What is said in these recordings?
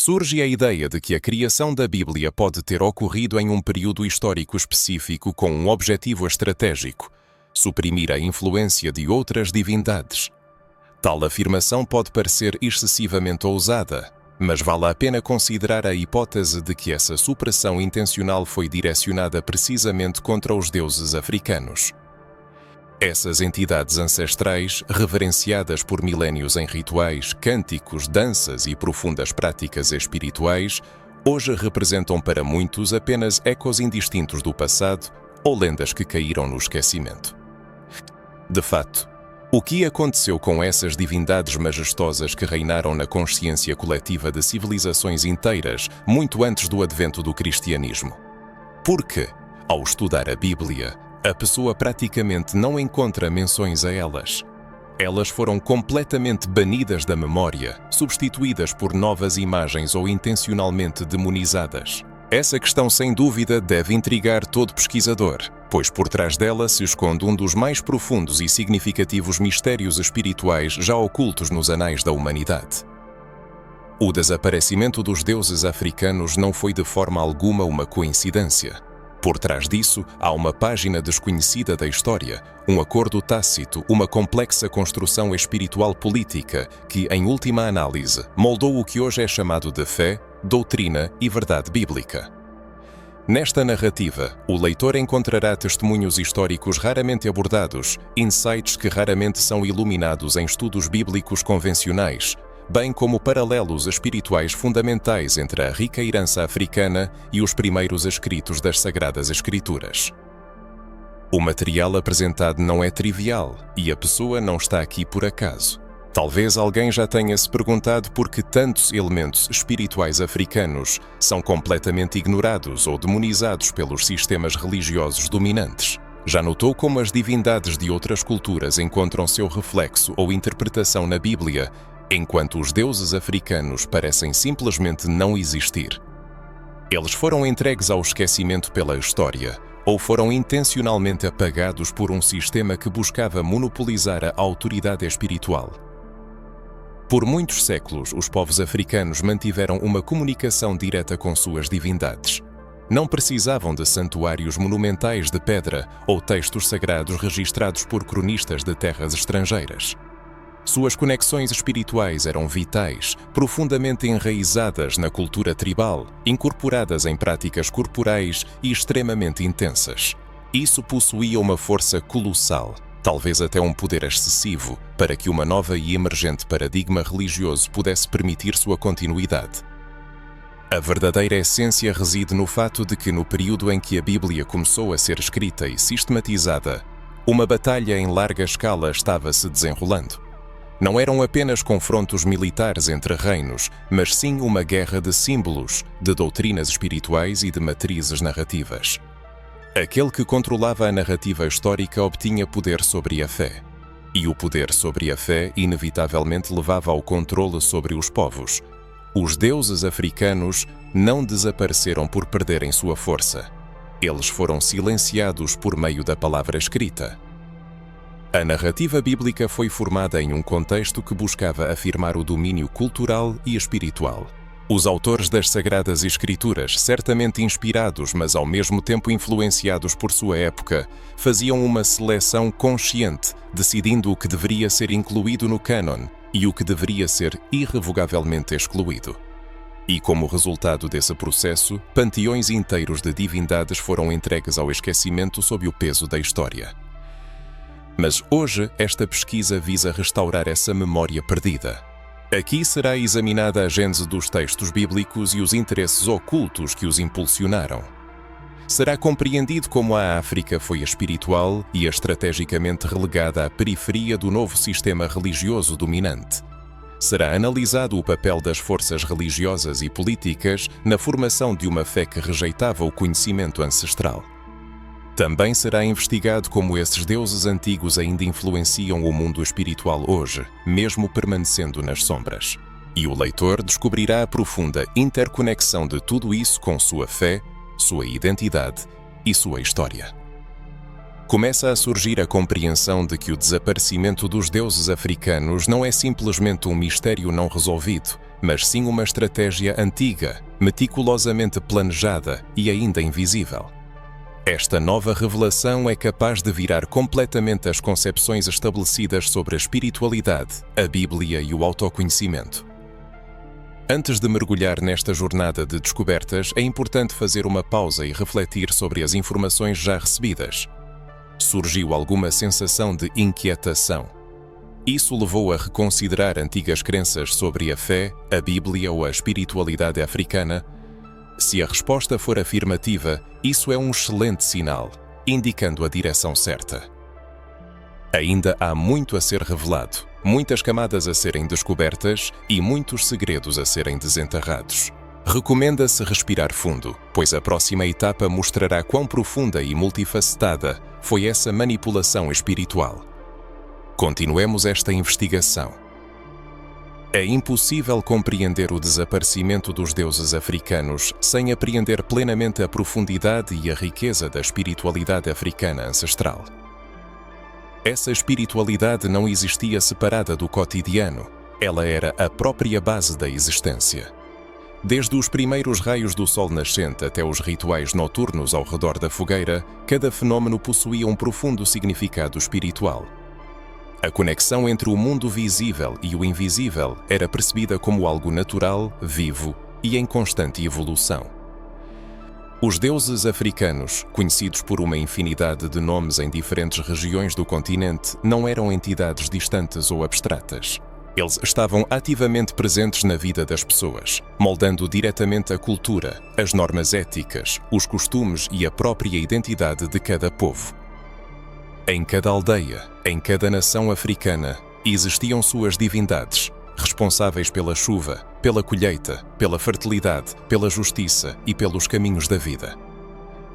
Surge a ideia de que a criação da Bíblia pode ter ocorrido em um período histórico específico com um objetivo estratégico: suprimir a influência de outras divindades. Tal afirmação pode parecer excessivamente ousada, mas vale a pena considerar a hipótese de que essa supressão intencional foi direcionada precisamente contra os deuses africanos. Essas entidades ancestrais, reverenciadas por milénios em rituais, cânticos, danças e profundas práticas espirituais, hoje representam para muitos apenas ecos indistintos do passado ou lendas que caíram no esquecimento. De fato, o que aconteceu com essas divindades majestosas que reinaram na consciência coletiva de civilizações inteiras muito antes do advento do cristianismo? Porque, ao estudar a Bíblia, a pessoa praticamente não encontra menções a elas. Elas foram completamente banidas da memória, substituídas por novas imagens ou intencionalmente demonizadas. Essa questão, sem dúvida, deve intrigar todo pesquisador, pois por trás dela se esconde um dos mais profundos e significativos mistérios espirituais já ocultos nos anais da humanidade. O desaparecimento dos deuses africanos não foi de forma alguma uma coincidência. Por trás disso, há uma página desconhecida da história, um acordo tácito, uma complexa construção espiritual política que, em última análise, moldou o que hoje é chamado de fé, doutrina e verdade bíblica. Nesta narrativa, o leitor encontrará testemunhos históricos raramente abordados, insights que raramente são iluminados em estudos bíblicos convencionais, bem como paralelos espirituais fundamentais entre a rica herança africana e os primeiros escritos das Sagradas Escrituras. O material apresentado não é trivial e a pessoa não está aqui por acaso. Talvez alguém já tenha se perguntado por que tantos elementos espirituais africanos são completamente ignorados ou demonizados pelos sistemas religiosos dominantes. Já notou como as divindades de outras culturas encontram seu reflexo ou interpretação na Bíblia, enquanto os deuses africanos parecem simplesmente não existir? Eles foram entregues ao esquecimento pela história, ou foram intencionalmente apagados por um sistema que buscava monopolizar a autoridade espiritual? Por muitos séculos, os povos africanos mantiveram uma comunicação direta com suas divindades. Não precisavam de santuários monumentais de pedra ou textos sagrados registrados por cronistas de terras estrangeiras. Suas conexões espirituais eram vitais, profundamente enraizadas na cultura tribal, incorporadas em práticas corporais e extremamente intensas. Isso possuía uma força colossal, talvez até um poder excessivo, para que uma nova e emergente paradigma religioso pudesse permitir sua continuidade. A verdadeira essência reside no fato de que, no período em que a Bíblia começou a ser escrita e sistematizada, uma batalha em larga escala estava se desenrolando. Não eram apenas confrontos militares entre reinos, mas sim uma guerra de símbolos, de doutrinas espirituais e de matrizes narrativas. Aquele que controlava a narrativa histórica obtinha poder sobre a fé. E o poder sobre a fé inevitavelmente levava ao controle sobre os povos. Os deuses africanos não desapareceram por perderem sua força. Eles foram silenciados por meio da palavra escrita. A narrativa bíblica foi formada em um contexto que buscava afirmar o domínio cultural e espiritual. Os autores das Sagradas Escrituras, certamente inspirados, mas ao mesmo tempo influenciados por sua época, faziam uma seleção consciente, decidindo o que deveria ser incluído no cânon e o que deveria ser irrevogavelmente excluído. E como resultado desse processo, panteões inteiros de divindades foram entregues ao esquecimento sob o peso da história. Mas hoje esta pesquisa visa restaurar essa memória perdida. Aqui será examinada a gênese dos textos bíblicos e os interesses ocultos que os impulsionaram. Será compreendido como a África foi espiritual e estrategicamente relegada à periferia do novo sistema religioso dominante. Será analisado o papel das forças religiosas e políticas na formação de uma fé que rejeitava o conhecimento ancestral. Também será investigado como esses deuses antigos ainda influenciam o mundo espiritual hoje, mesmo permanecendo nas sombras. E o leitor descobrirá a profunda interconexão de tudo isso com sua fé, sua identidade e sua história. Começa a surgir a compreensão de que o desaparecimento dos deuses africanos não é simplesmente um mistério não resolvido, mas sim uma estratégia antiga, meticulosamente planejada e ainda invisível. Esta nova revelação é capaz de virar completamente as concepções estabelecidas sobre a espiritualidade, a Bíblia e o autoconhecimento. Antes de mergulhar nesta jornada de descobertas, é importante fazer uma pausa e refletir sobre as informações já recebidas. Surgiu alguma sensação de inquietação. Isso levou a reconsiderar antigas crenças sobre a fé, a Bíblia ou a espiritualidade africana? Se a resposta for afirmativa, isso é um excelente sinal, indicando a direção certa. Ainda há muito a ser revelado, muitas camadas a serem descobertas e muitos segredos a serem desenterrados. Recomenda-se respirar fundo, pois a próxima etapa mostrará quão profunda e multifacetada foi essa manipulação espiritual. Continuemos esta investigação. É impossível compreender o desaparecimento dos deuses africanos sem apreender plenamente a profundidade e a riqueza da espiritualidade africana ancestral. Essa espiritualidade não existia separada do cotidiano, ela era a própria base da existência. Desde os primeiros raios do sol nascente até os rituais noturnos ao redor da fogueira, cada fenômeno possuía um profundo significado espiritual. A conexão entre o mundo visível e o invisível era percebida como algo natural, vivo e em constante evolução. Os deuses africanos, conhecidos por uma infinidade de nomes em diferentes regiões do continente, não eram entidades distantes ou abstratas. Eles estavam ativamente presentes na vida das pessoas, moldando diretamente a cultura, as normas éticas, os costumes e a própria identidade de cada povo. Em cada aldeia, em cada nação africana, existiam suas divindades, responsáveis pela chuva, pela colheita, pela fertilidade, pela justiça e pelos caminhos da vida.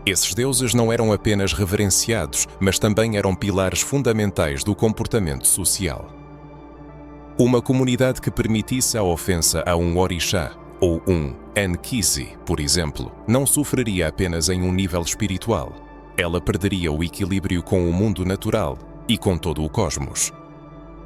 Esses deuses não eram apenas reverenciados, mas também eram pilares fundamentais do comportamento social. Uma comunidade que permitisse a ofensa a um orixá, ou um Nkisi, por exemplo, não sofreria apenas em um nível espiritual. Ela perderia o equilíbrio com o mundo natural e com todo o cosmos.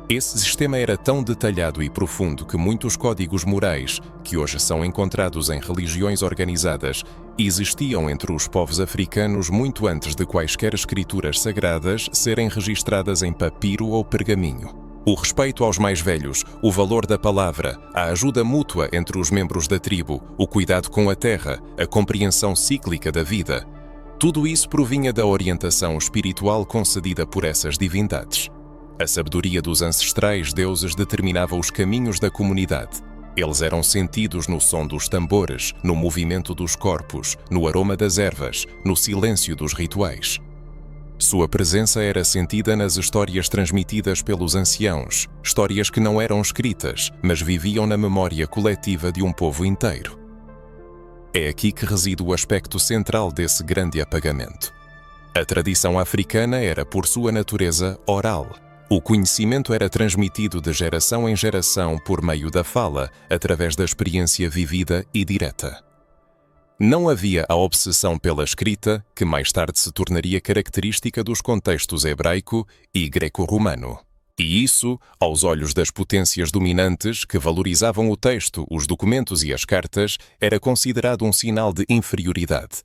Esse sistema era tão detalhado e profundo que muitos códigos morais, que hoje são encontrados em religiões organizadas, existiam entre os povos africanos muito antes de quaisquer escrituras sagradas serem registradas em papiro ou pergaminho. O respeito aos mais velhos, o valor da palavra, a ajuda mútua entre os membros da tribo, o cuidado com a terra, a compreensão cíclica da vida, tudo isso provinha da orientação espiritual concedida por essas divindades. A sabedoria dos ancestrais deuses determinava os caminhos da comunidade. Eles eram sentidos no som dos tambores, no movimento dos corpos, no aroma das ervas, no silêncio dos rituais. Sua presença era sentida nas histórias transmitidas pelos anciãos, histórias que não eram escritas, mas viviam na memória coletiva de um povo inteiro. É aqui que reside o aspecto central desse grande apagamento. A tradição africana era, por sua natureza, oral. O conhecimento era transmitido de geração em geração por meio da fala, através da experiência vivida e direta. Não havia a obsessão pela escrita, que mais tarde se tornaria característica dos contextos hebraico e greco-romano. E isso, aos olhos das potências dominantes que valorizavam o texto, os documentos e as cartas, era considerado um sinal de inferioridade.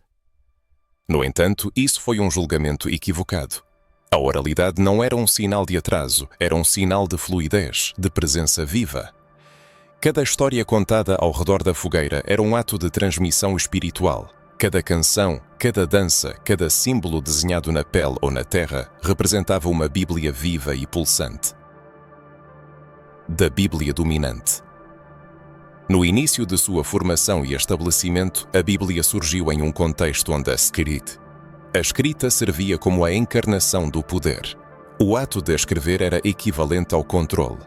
No entanto, isso foi um julgamento equivocado. A oralidade não era um sinal de atraso, era um sinal de fluidez, de presença viva. Cada história contada ao redor da fogueira era um ato de transmissão espiritual. Cada canção, cada dança, cada símbolo desenhado na pele ou na terra representava uma Bíblia viva e pulsante. Da Bíblia dominante. No início de sua formação e estabelecimento, a Bíblia surgiu em um contexto onde a escrita servia como a encarnação do poder. O ato de escrever era equivalente ao controle.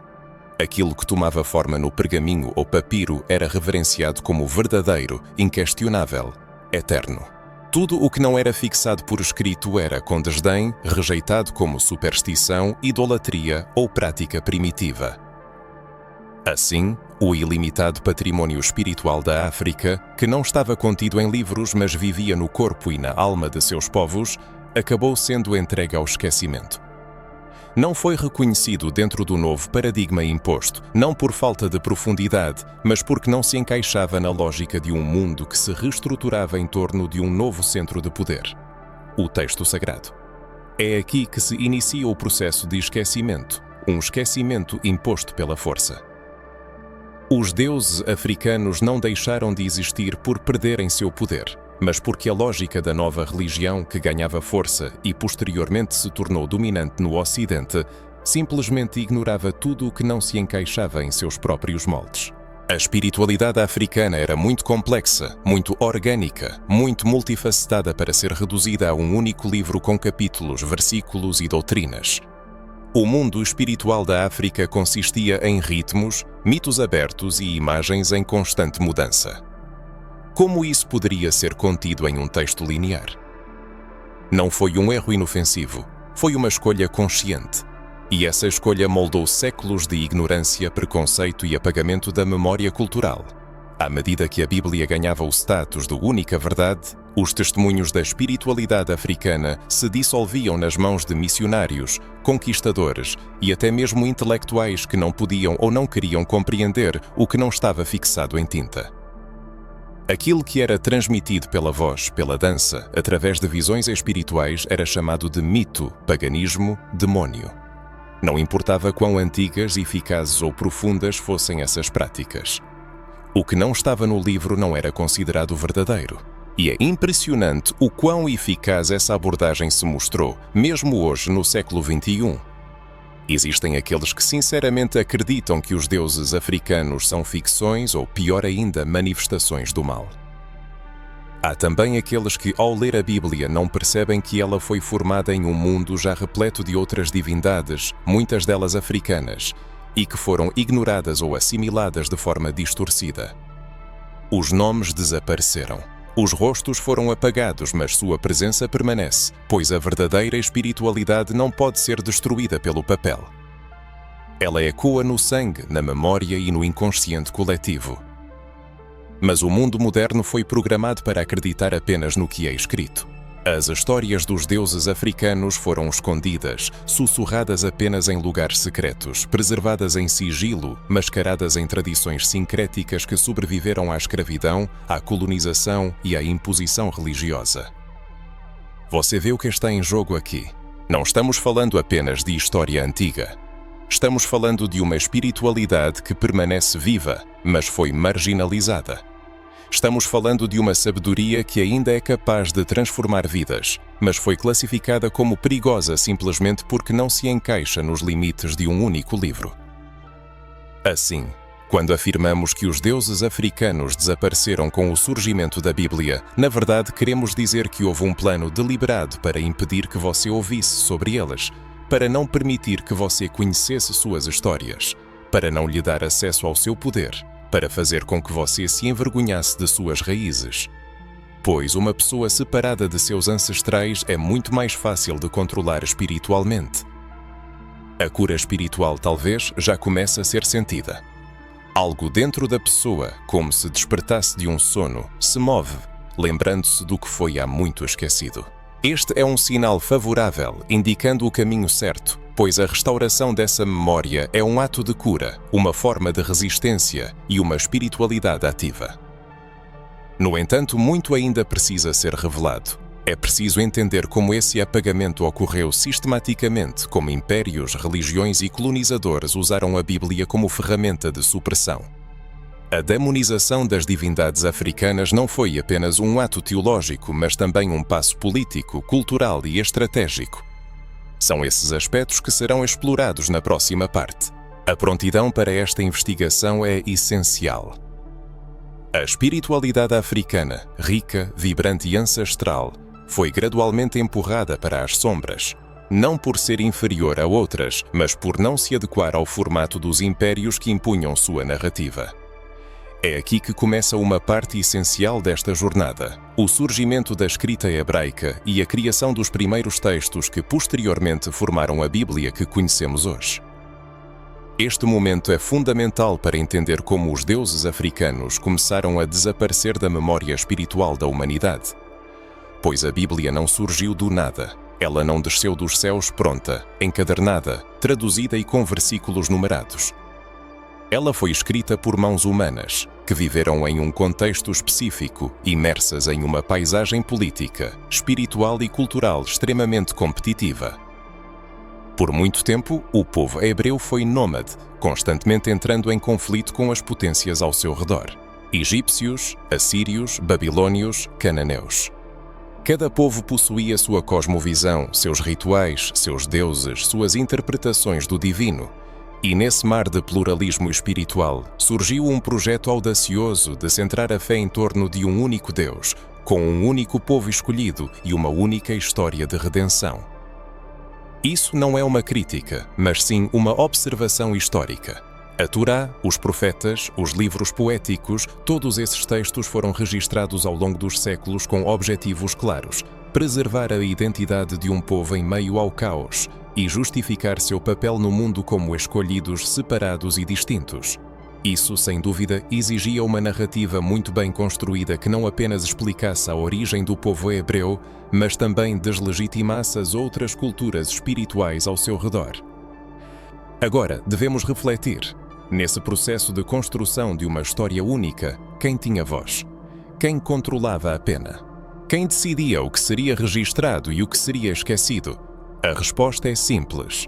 Aquilo que tomava forma no pergaminho ou papiro era reverenciado como verdadeiro, inquestionável, eterno. Tudo o que não era fixado por escrito era, com desdém, rejeitado como superstição, idolatria ou prática primitiva. Assim, o ilimitado patrimônio espiritual da África, que não estava contido em livros mas vivia no corpo e na alma de seus povos, acabou sendo entregue ao esquecimento. não foi reconhecido dentro do novo paradigma imposto, não por falta de profundidade, mas porque não se encaixava na lógica de um mundo que se reestruturava em torno de um novo centro de poder: o texto sagrado. É aqui que se inicia o processo de esquecimento, um esquecimento imposto pela força. Os deuses africanos não deixaram de existir por perderem seu poder, mas porque a lógica da nova religião, que ganhava força e posteriormente se tornou dominante no Ocidente, simplesmente ignorava tudo o que não se encaixava em seus próprios moldes. A espiritualidade africana era muito complexa, muito orgânica, muito multifacetada para ser reduzida a um único livro com capítulos, versículos e doutrinas. O mundo espiritual da África consistia em ritmos, mitos abertos e imagens em constante mudança. Como isso poderia ser contido em um texto linear? Não foi um erro inofensivo, foi uma escolha consciente. E essa escolha moldou séculos de ignorância, preconceito e apagamento da memória cultural. À medida que a Bíblia ganhava o status de única verdade, os testemunhos da espiritualidade africana se dissolviam nas mãos de missionários, conquistadores e até mesmo intelectuais que não podiam ou não queriam compreender o que não estava fixado em tinta. Aquilo que era transmitido pela voz, pela dança, através de visões espirituais era chamado de mito, paganismo, demônio. Não importava quão antigas, eficazes ou profundas fossem essas práticas. O que não estava no livro não era considerado verdadeiro. E é impressionante o quão eficaz essa abordagem se mostrou, mesmo hoje no século XXI. Existem aqueles que sinceramente acreditam que os deuses africanos são ficções ou, pior ainda, manifestações do mal. Há também aqueles que, ao ler a Bíblia, não percebem que ela foi formada em um mundo já repleto de outras divindades, muitas delas africanas, e que foram ignoradas ou assimiladas de forma distorcida. Os nomes desapareceram. Os rostos foram apagados, mas sua presença permanece, pois a verdadeira espiritualidade não pode ser destruída pelo papel. Ela ecoa no sangue, na memória e no inconsciente coletivo. Mas o mundo moderno foi programado para acreditar apenas no que é escrito. As histórias dos deuses africanos foram escondidas, sussurradas apenas em lugares secretos, preservadas em sigilo, mascaradas em tradições sincréticas que sobreviveram à escravidão, à colonização e à imposição religiosa. Você vê o que está em jogo aqui? Não estamos falando apenas de história antiga. Estamos falando de uma espiritualidade que permanece viva, mas foi marginalizada. Estamos falando de uma sabedoria que ainda é capaz de transformar vidas, mas foi classificada como perigosa simplesmente porque não se encaixa nos limites de um único livro. Assim, quando afirmamos que os deuses africanos desapareceram com o surgimento da Bíblia, na verdade queremos dizer que houve um plano deliberado para impedir que você ouvisse sobre eles, para não permitir que você conhecesse suas histórias, para não lhe dar acesso ao seu poder, para fazer com que você se envergonhasse de suas raízes. Pois uma pessoa separada de seus ancestrais é muito mais fácil de controlar espiritualmente. A cura espiritual talvez já comece a ser sentida. Algo dentro da pessoa, como se despertasse de um sono, se move, lembrando-se do que foi há muito esquecido. Este é um sinal favorável, indicando o caminho certo, pois a restauração dessa memória é um ato de cura, uma forma de resistência e uma espiritualidade ativa. No entanto, muito ainda precisa ser revelado. É preciso entender como esse apagamento ocorreu sistematicamente, como impérios, religiões e colonizadores usaram a Bíblia como ferramenta de supressão. A demonização das divindades africanas não foi apenas um ato teológico, mas também um passo político, cultural e estratégico. São esses aspectos que serão explorados na próxima parte. A prontidão para esta investigação é essencial. A espiritualidade africana, rica, vibrante e ancestral, foi gradualmente empurrada para as sombras, não por ser inferior a outras, mas por não se adequar ao formato dos impérios que impunham sua narrativa. É aqui que começa uma parte essencial desta jornada, o surgimento da escrita hebraica e a criação dos primeiros textos que posteriormente formaram a Bíblia que conhecemos hoje. Este momento é fundamental para entender como os deuses africanos começaram a desaparecer da memória espiritual da humanidade. Pois a Bíblia não surgiu do nada, Ela não desceu dos céus pronta, encadernada, traduzida e com versículos numerados. Ela foi escrita por mãos humanas, que viveram em um contexto específico, imersas em uma paisagem política, espiritual e cultural extremamente competitiva. Por muito tempo, o povo hebreu foi nômade, constantemente entrando em conflito com as potências ao seu redor: egípcios, assírios, babilônios, cananeus. Cada povo possuía sua cosmovisão, seus rituais, seus deuses, suas interpretações do divino. E nesse mar de pluralismo espiritual, surgiu um projeto audacioso de centrar a fé em torno de um único Deus, com um único povo escolhido e uma única história de redenção. Isso não é uma crítica, mas sim uma observação histórica. A Torá, os profetas, os livros poéticos, todos esses textos foram registrados ao longo dos séculos com objetivos claros: preservar a identidade de um povo em meio ao caos e justificar seu papel no mundo como escolhidos, separados e distintos. Isso, sem dúvida, exigia uma narrativa muito bem construída que não apenas explicasse a origem do povo hebreu, mas também deslegitimasse as outras culturas espirituais ao seu redor. Agora, devemos refletir. Nesse processo de construção de uma história única, quem tinha voz? Quem controlava a pena? Quem decidia o que seria registrado e o que seria esquecido? A resposta é simples: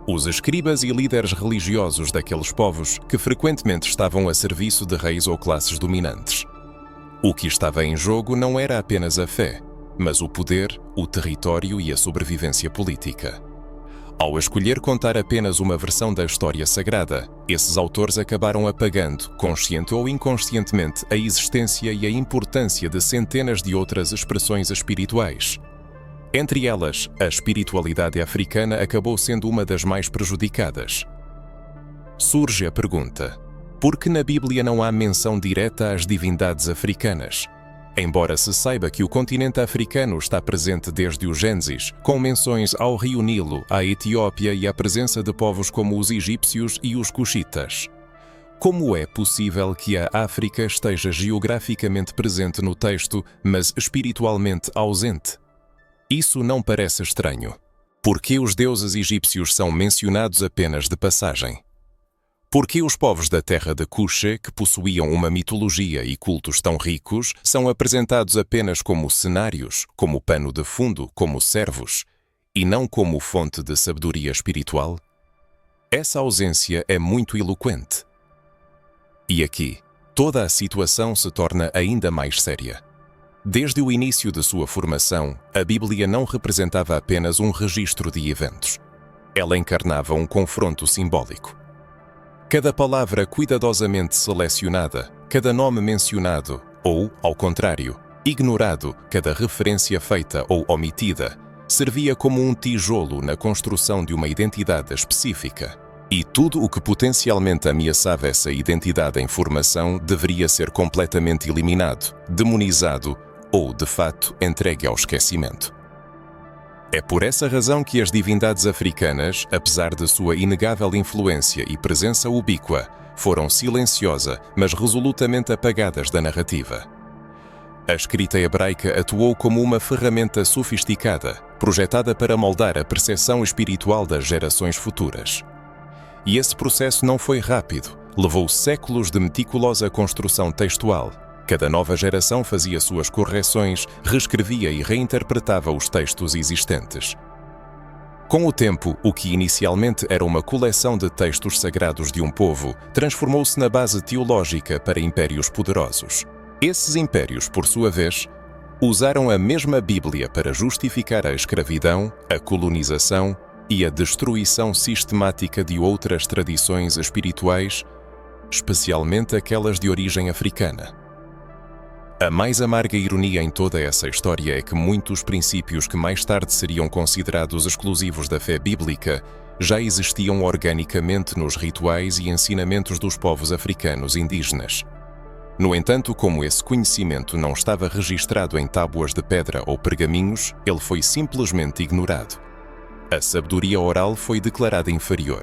os escribas e líderes religiosos daqueles povos que frequentemente estavam a serviço de reis ou classes dominantes. O que estava em jogo não era apenas a fé, mas o poder, o território e a sobrevivência política. Ao escolher contar apenas uma versão da história sagrada, esses autores acabaram apagando, consciente ou inconscientemente, a existência e a importância de centenas de outras expressões espirituais. Entre elas, a espiritualidade africana acabou sendo uma das mais prejudicadas. Surge a pergunta: por que na Bíblia não há menção direta às divindades africanas? Embora se saiba que o continente africano está presente desde o Gênesis, com menções ao rio Nilo, à Etiópia e à presença de povos como os egípcios e os cuxitas. Como é possível que a África esteja geograficamente presente no texto, mas espiritualmente ausente? Isso não parece estranho. Por que os deuses egípcios são mencionados apenas de passagem? Por que os povos da terra de Cuxe, que possuíam uma mitologia e cultos tão ricos, são apresentados apenas como cenários, como pano de fundo, como servos, e não como fonte de sabedoria espiritual? Essa ausência é muito eloquente. E aqui, toda a situação se torna ainda mais séria. Desde o início de sua formação, a Bíblia não representava apenas um registro de eventos. Ela encarnava um confronto simbólico. Cada palavra cuidadosamente selecionada, cada nome mencionado, ou, ao contrário, ignorado, cada referência feita ou omitida, servia como um tijolo na construção de uma identidade específica. E tudo o que potencialmente ameaçava essa identidade em formação deveria ser completamente eliminado, demonizado ou, de fato, entregue ao esquecimento. É por essa razão que as divindades africanas, apesar de sua inegável influência e presença ubíqua, foram silenciosa, mas resolutamente apagadas da narrativa. A escrita hebraica atuou como uma ferramenta sofisticada, projetada para moldar a percepção espiritual das gerações futuras. E esse processo não foi rápido, levou séculos de meticulosa construção textual. Cada nova geração fazia suas correções, reescrevia e reinterpretava os textos existentes. Com o tempo, o que inicialmente era uma coleção de textos sagrados de um povo, transformou-se na base teológica para impérios poderosos. Esses impérios, por sua vez, usaram a mesma Bíblia para justificar a escravidão, a colonização e a destruição sistemática de outras tradições espirituais, especialmente aquelas de origem africana. A mais amarga ironia em toda essa história é que muitos princípios que mais tarde seriam considerados exclusivos da fé bíblica já existiam organicamente nos rituais e ensinamentos dos povos africanos indígenas. No entanto, como esse conhecimento não estava registrado em tábuas de pedra ou pergaminhos, ele foi simplesmente ignorado. A sabedoria oral foi declarada inferior.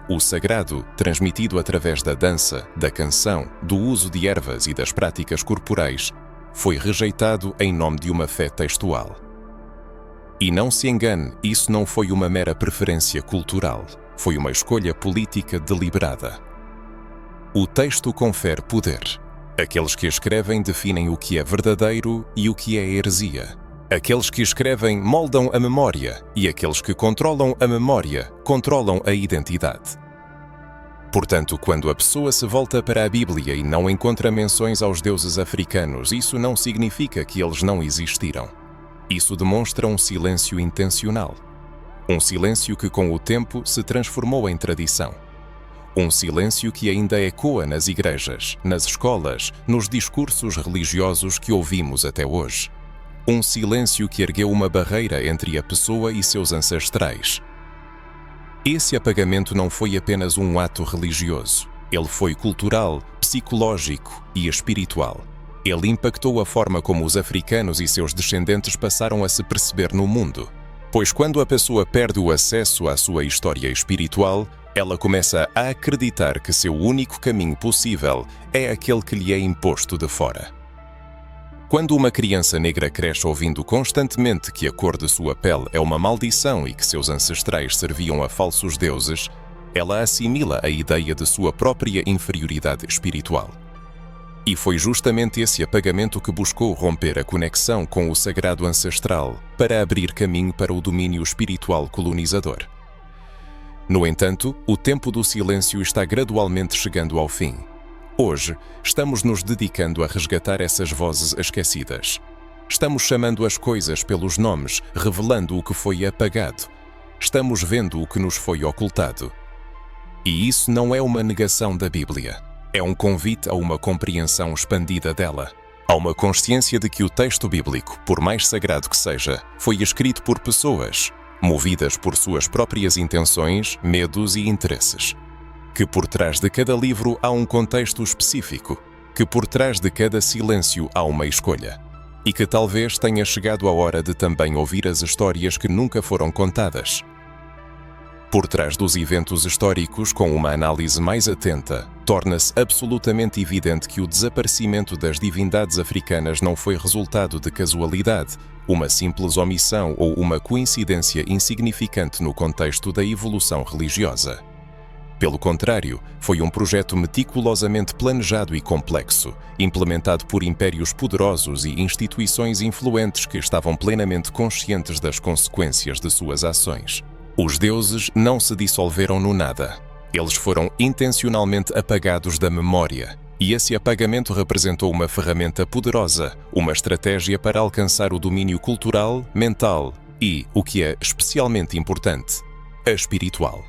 O sagrado, transmitido através da dança, da canção, do uso de ervas e das práticas corporais, foi rejeitado em nome de uma fé textual. E não se engane, isso não foi uma mera preferência cultural, foi uma escolha política deliberada. O texto confere poder. Aqueles que escrevem definem o que é verdadeiro e o que é heresia. Aqueles que escrevem moldam a memória e aqueles que controlam a memória controlam a identidade. Portanto, quando a pessoa se volta para a Bíblia e não encontra menções aos deuses africanos, isso não significa que eles não existiram. Isso demonstra um silêncio intencional. Um silêncio que com o tempo se transformou em tradição. Um silêncio que ainda ecoa nas igrejas, nas escolas, nos discursos religiosos que ouvimos até hoje. Um silêncio que ergueu uma barreira entre a pessoa e seus ancestrais. Esse apagamento não foi apenas um ato religioso. Ele foi cultural, psicológico e espiritual. Ele impactou a forma como os africanos e seus descendentes passaram a se perceber no mundo. Pois quando a pessoa perde o acesso à sua história espiritual, ela começa a acreditar que seu único caminho possível é aquele que lhe é imposto de fora. Quando uma criança negra cresce ouvindo constantemente que a cor de sua pele é uma maldição e que seus ancestrais serviam a falsos deuses, ela assimila a ideia de sua própria inferioridade espiritual. E foi justamente esse apagamento que buscou romper a conexão com o sagrado ancestral para abrir caminho para o domínio espiritual colonizador. No entanto, o tempo do silêncio está gradualmente chegando ao fim. Hoje, estamos nos dedicando a resgatar essas vozes esquecidas. Estamos chamando as coisas pelos nomes, revelando o que foi apagado. Estamos vendo o que nos foi ocultado. E isso não é uma negação da Bíblia. É um convite a uma compreensão expandida dela. A uma consciência de que o texto bíblico, por mais sagrado que seja, foi escrito por pessoas, movidas por suas próprias intenções, medos e interesses. Que por trás de cada livro há um contexto específico, que por trás de cada silêncio há uma escolha, e que talvez tenha chegado a hora de também ouvir as histórias que nunca foram contadas. Por trás dos eventos históricos, com uma análise mais atenta, torna-se absolutamente evidente que o desaparecimento das divindades africanas não foi resultado de casualidade, uma simples omissão ou uma coincidência insignificante no contexto da evolução religiosa. Pelo contrário, foi um projeto meticulosamente planejado e complexo, implementado por impérios poderosos e instituições influentes que estavam plenamente conscientes das consequências de suas ações. Os deuses não se dissolveram no nada. Eles foram intencionalmente apagados da memória, e esse apagamento representou uma ferramenta poderosa, uma estratégia para alcançar o domínio cultural, mental e, o que é especialmente importante, a espiritual.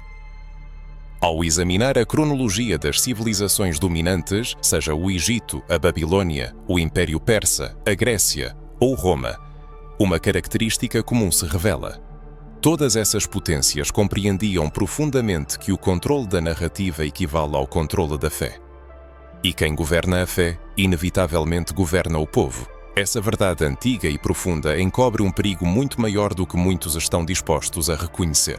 Ao examinar a cronologia das civilizações dominantes, seja o Egito, a Babilônia, o Império Persa, a Grécia ou Roma, uma característica comum se revela. Todas essas potências compreendiam profundamente que o controle da narrativa equivale ao controle da fé. E quem governa a fé, inevitavelmente governa o povo. Essa verdade antiga e profunda encobre um perigo muito maior do que muitos estão dispostos a reconhecer.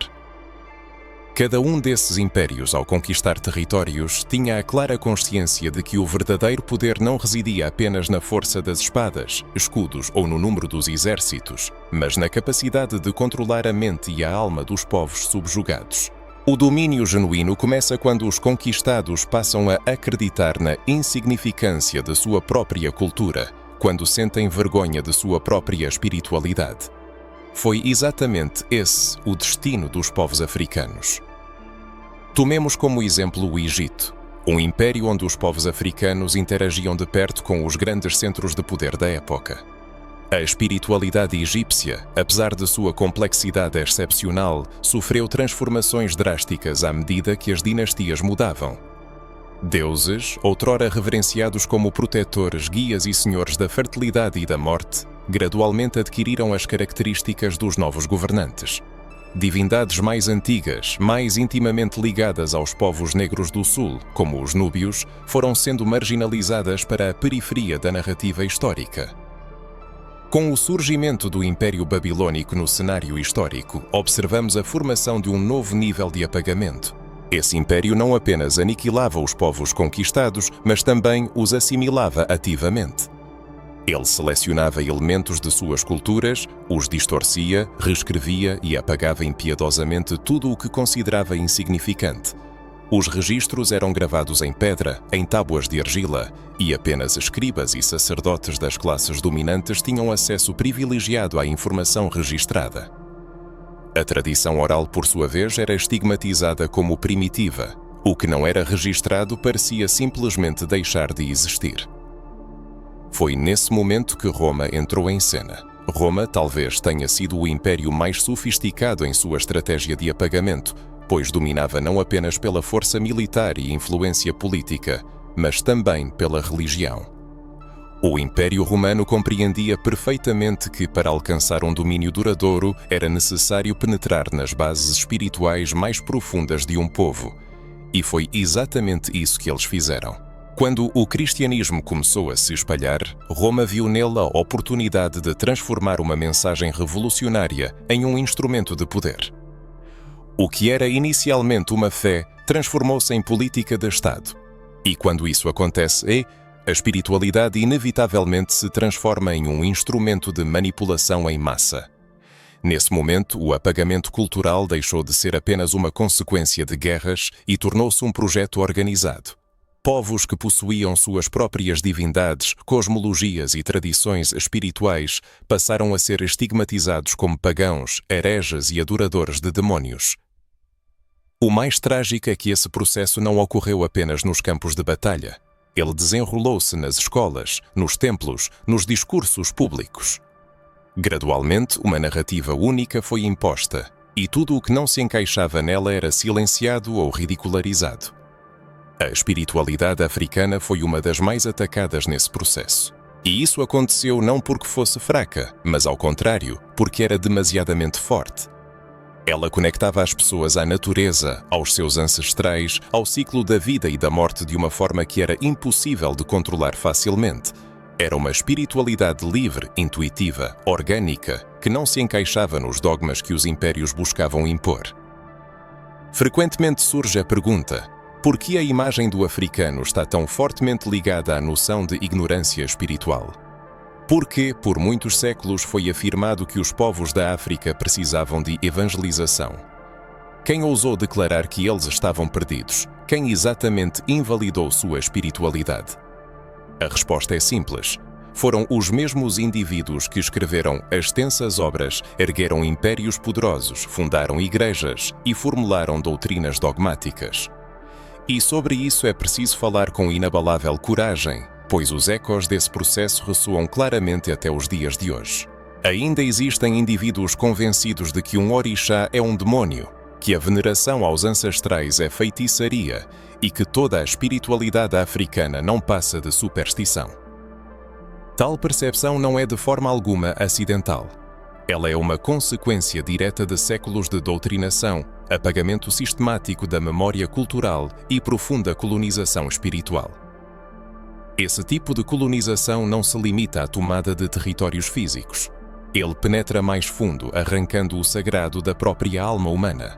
Cada um desses impérios, ao conquistar territórios, tinha a clara consciência de que o verdadeiro poder não residia apenas na força das espadas, escudos ou no número dos exércitos, mas na capacidade de controlar a mente e a alma dos povos subjugados. O domínio genuíno começa quando os conquistados passam a acreditar na insignificância de sua própria cultura, quando sentem vergonha de sua própria espiritualidade. Foi exatamente esse o destino dos povos africanos. Tomemos como exemplo o Egito, um império onde os povos africanos interagiam de perto com os grandes centros de poder da época. A espiritualidade egípcia, apesar de sua complexidade excepcional, sofreu transformações drásticas à medida que as dinastias mudavam. Deuses, outrora reverenciados como protetores, guias e senhores da fertilidade e da morte, gradualmente adquiriram as características dos novos governantes. Divindades mais antigas, mais intimamente ligadas aos povos negros do sul, como os núbios, foram sendo marginalizadas para a periferia da narrativa histórica. Com o surgimento do Império Babilônico no cenário histórico, observamos a formação de um novo nível de apagamento. Esse império não apenas aniquilava os povos conquistados, mas também os assimilava ativamente. Ele selecionava elementos de suas culturas, os distorcia, reescrevia e apagava impiedosamente tudo o que considerava insignificante. Os registros eram gravados em pedra, em tábuas de argila, e apenas escribas e sacerdotes das classes dominantes tinham acesso privilegiado à informação registrada. A tradição oral, por sua vez, era estigmatizada como primitiva. O que não era registrado parecia simplesmente deixar de existir. Foi nesse momento que Roma entrou em cena. Roma talvez tenha sido o império mais sofisticado em sua estratégia de apagamento, pois dominava não apenas pela força militar e influência política, mas também pela religião. O Império Romano compreendia perfeitamente que, para alcançar um domínio duradouro, era necessário penetrar nas bases espirituais mais profundas de um povo. E foi exatamente isso que eles fizeram. Quando o cristianismo começou a se espalhar, Roma viu nele a oportunidade de transformar uma mensagem revolucionária em um instrumento de poder. O que era inicialmente uma fé transformou-se em política de Estado. E quando isso acontece, a espiritualidade inevitavelmente se transforma em um instrumento de manipulação em massa. Nesse momento, o apagamento cultural deixou de ser apenas uma consequência de guerras e tornou-se um projeto organizado. Povos que possuíam suas próprias divindades, cosmologias e tradições espirituais passaram a ser estigmatizados como pagãos, hereges e adoradores de demónios. O mais trágico é que esse processo não ocorreu apenas nos campos de batalha. Ele desenrolou-se nas escolas, nos templos, nos discursos públicos. Gradualmente, uma narrativa única foi imposta, e tudo o que não se encaixava nela era silenciado ou ridicularizado. A espiritualidade africana foi uma das mais atacadas nesse processo. E isso aconteceu não porque fosse fraca, mas ao contrário, porque era demasiadamente forte. Ela conectava as pessoas à natureza, aos seus ancestrais, ao ciclo da vida e da morte de uma forma que era impossível de controlar facilmente. Era uma espiritualidade livre, intuitiva, orgânica, que não se encaixava nos dogmas que os impérios buscavam impor. Frequentemente surge a pergunta: por que a imagem do africano está tão fortemente ligada à noção de ignorância espiritual? Porque, por muitos séculos, foi afirmado que os povos da África precisavam de evangelização. Quem ousou declarar que eles estavam perdidos? Quem exatamente invalidou sua espiritualidade? A resposta é simples. Foram os mesmos indivíduos que escreveram extensas obras, ergueram impérios poderosos, fundaram igrejas e formularam doutrinas dogmáticas. E sobre isso é preciso falar com inabalável coragem, pois os ecos desse processo ressoam claramente até os dias de hoje. Ainda existem indivíduos convencidos de que um orixá é um demónio, que a veneração aos ancestrais é feitiçaria e que toda a espiritualidade africana não passa de superstição. Tal percepção não é de forma alguma acidental. Ela é uma consequência direta de séculos de doutrinação, apagamento sistemático da memória cultural e profunda colonização espiritual. Esse tipo de colonização não se limita à tomada de territórios físicos. Ele penetra mais fundo, arrancando o sagrado da própria alma humana.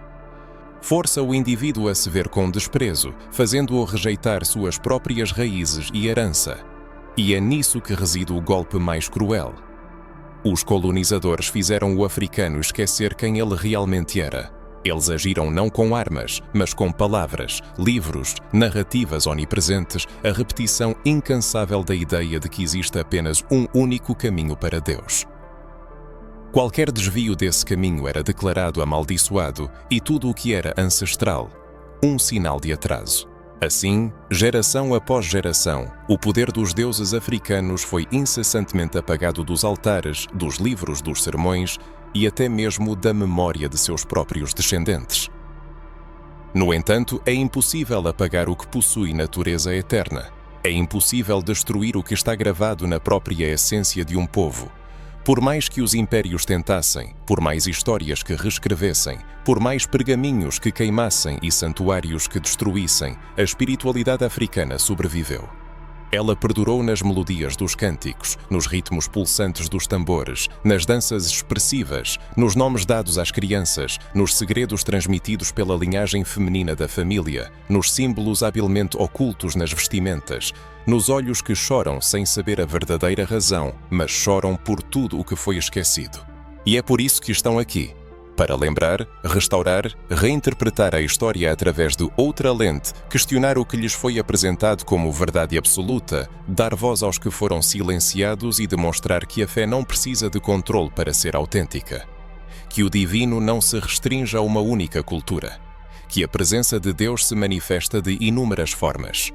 Força o indivíduo a se ver com desprezo, fazendo-o rejeitar suas próprias raízes e herança. E é nisso que reside o golpe mais cruel. Os colonizadores fizeram o africano esquecer quem ele realmente era. Eles agiram não com armas, mas com palavras, livros, narrativas onipresentes, a repetição incansável da ideia de que existe apenas um único caminho para Deus. Qualquer desvio desse caminho era declarado amaldiçoado e tudo o que era ancestral, um sinal de atraso. Assim, geração após geração, o poder dos deuses africanos foi incessantemente apagado dos altares, dos livros dos sermões e até mesmo da memória de seus próprios descendentes. No entanto, é impossível apagar o que possui natureza eterna. É impossível destruir o que está gravado na própria essência de um povo. Por mais que os impérios tentassem, por mais histórias que reescrevessem, por mais pergaminhos que queimassem e santuários que destruíssem, a espiritualidade africana sobreviveu. Ela perdurou nas melodias dos cânticos, nos ritmos pulsantes dos tambores, nas danças expressivas, nos nomes dados às crianças, nos segredos transmitidos pela linhagem feminina da família, nos símbolos habilmente ocultos nas vestimentas, nos olhos que choram sem saber a verdadeira razão, mas choram por tudo o que foi esquecido. E é por isso que estão aqui, para lembrar, restaurar, reinterpretar a história através de outra lente, questionar o que lhes foi apresentado como verdade absoluta, dar voz aos que foram silenciados e demonstrar que a fé não precisa de controle para ser autêntica. Que o divino não se restringe a uma única cultura. Que a presença de Deus se manifesta de inúmeras formas.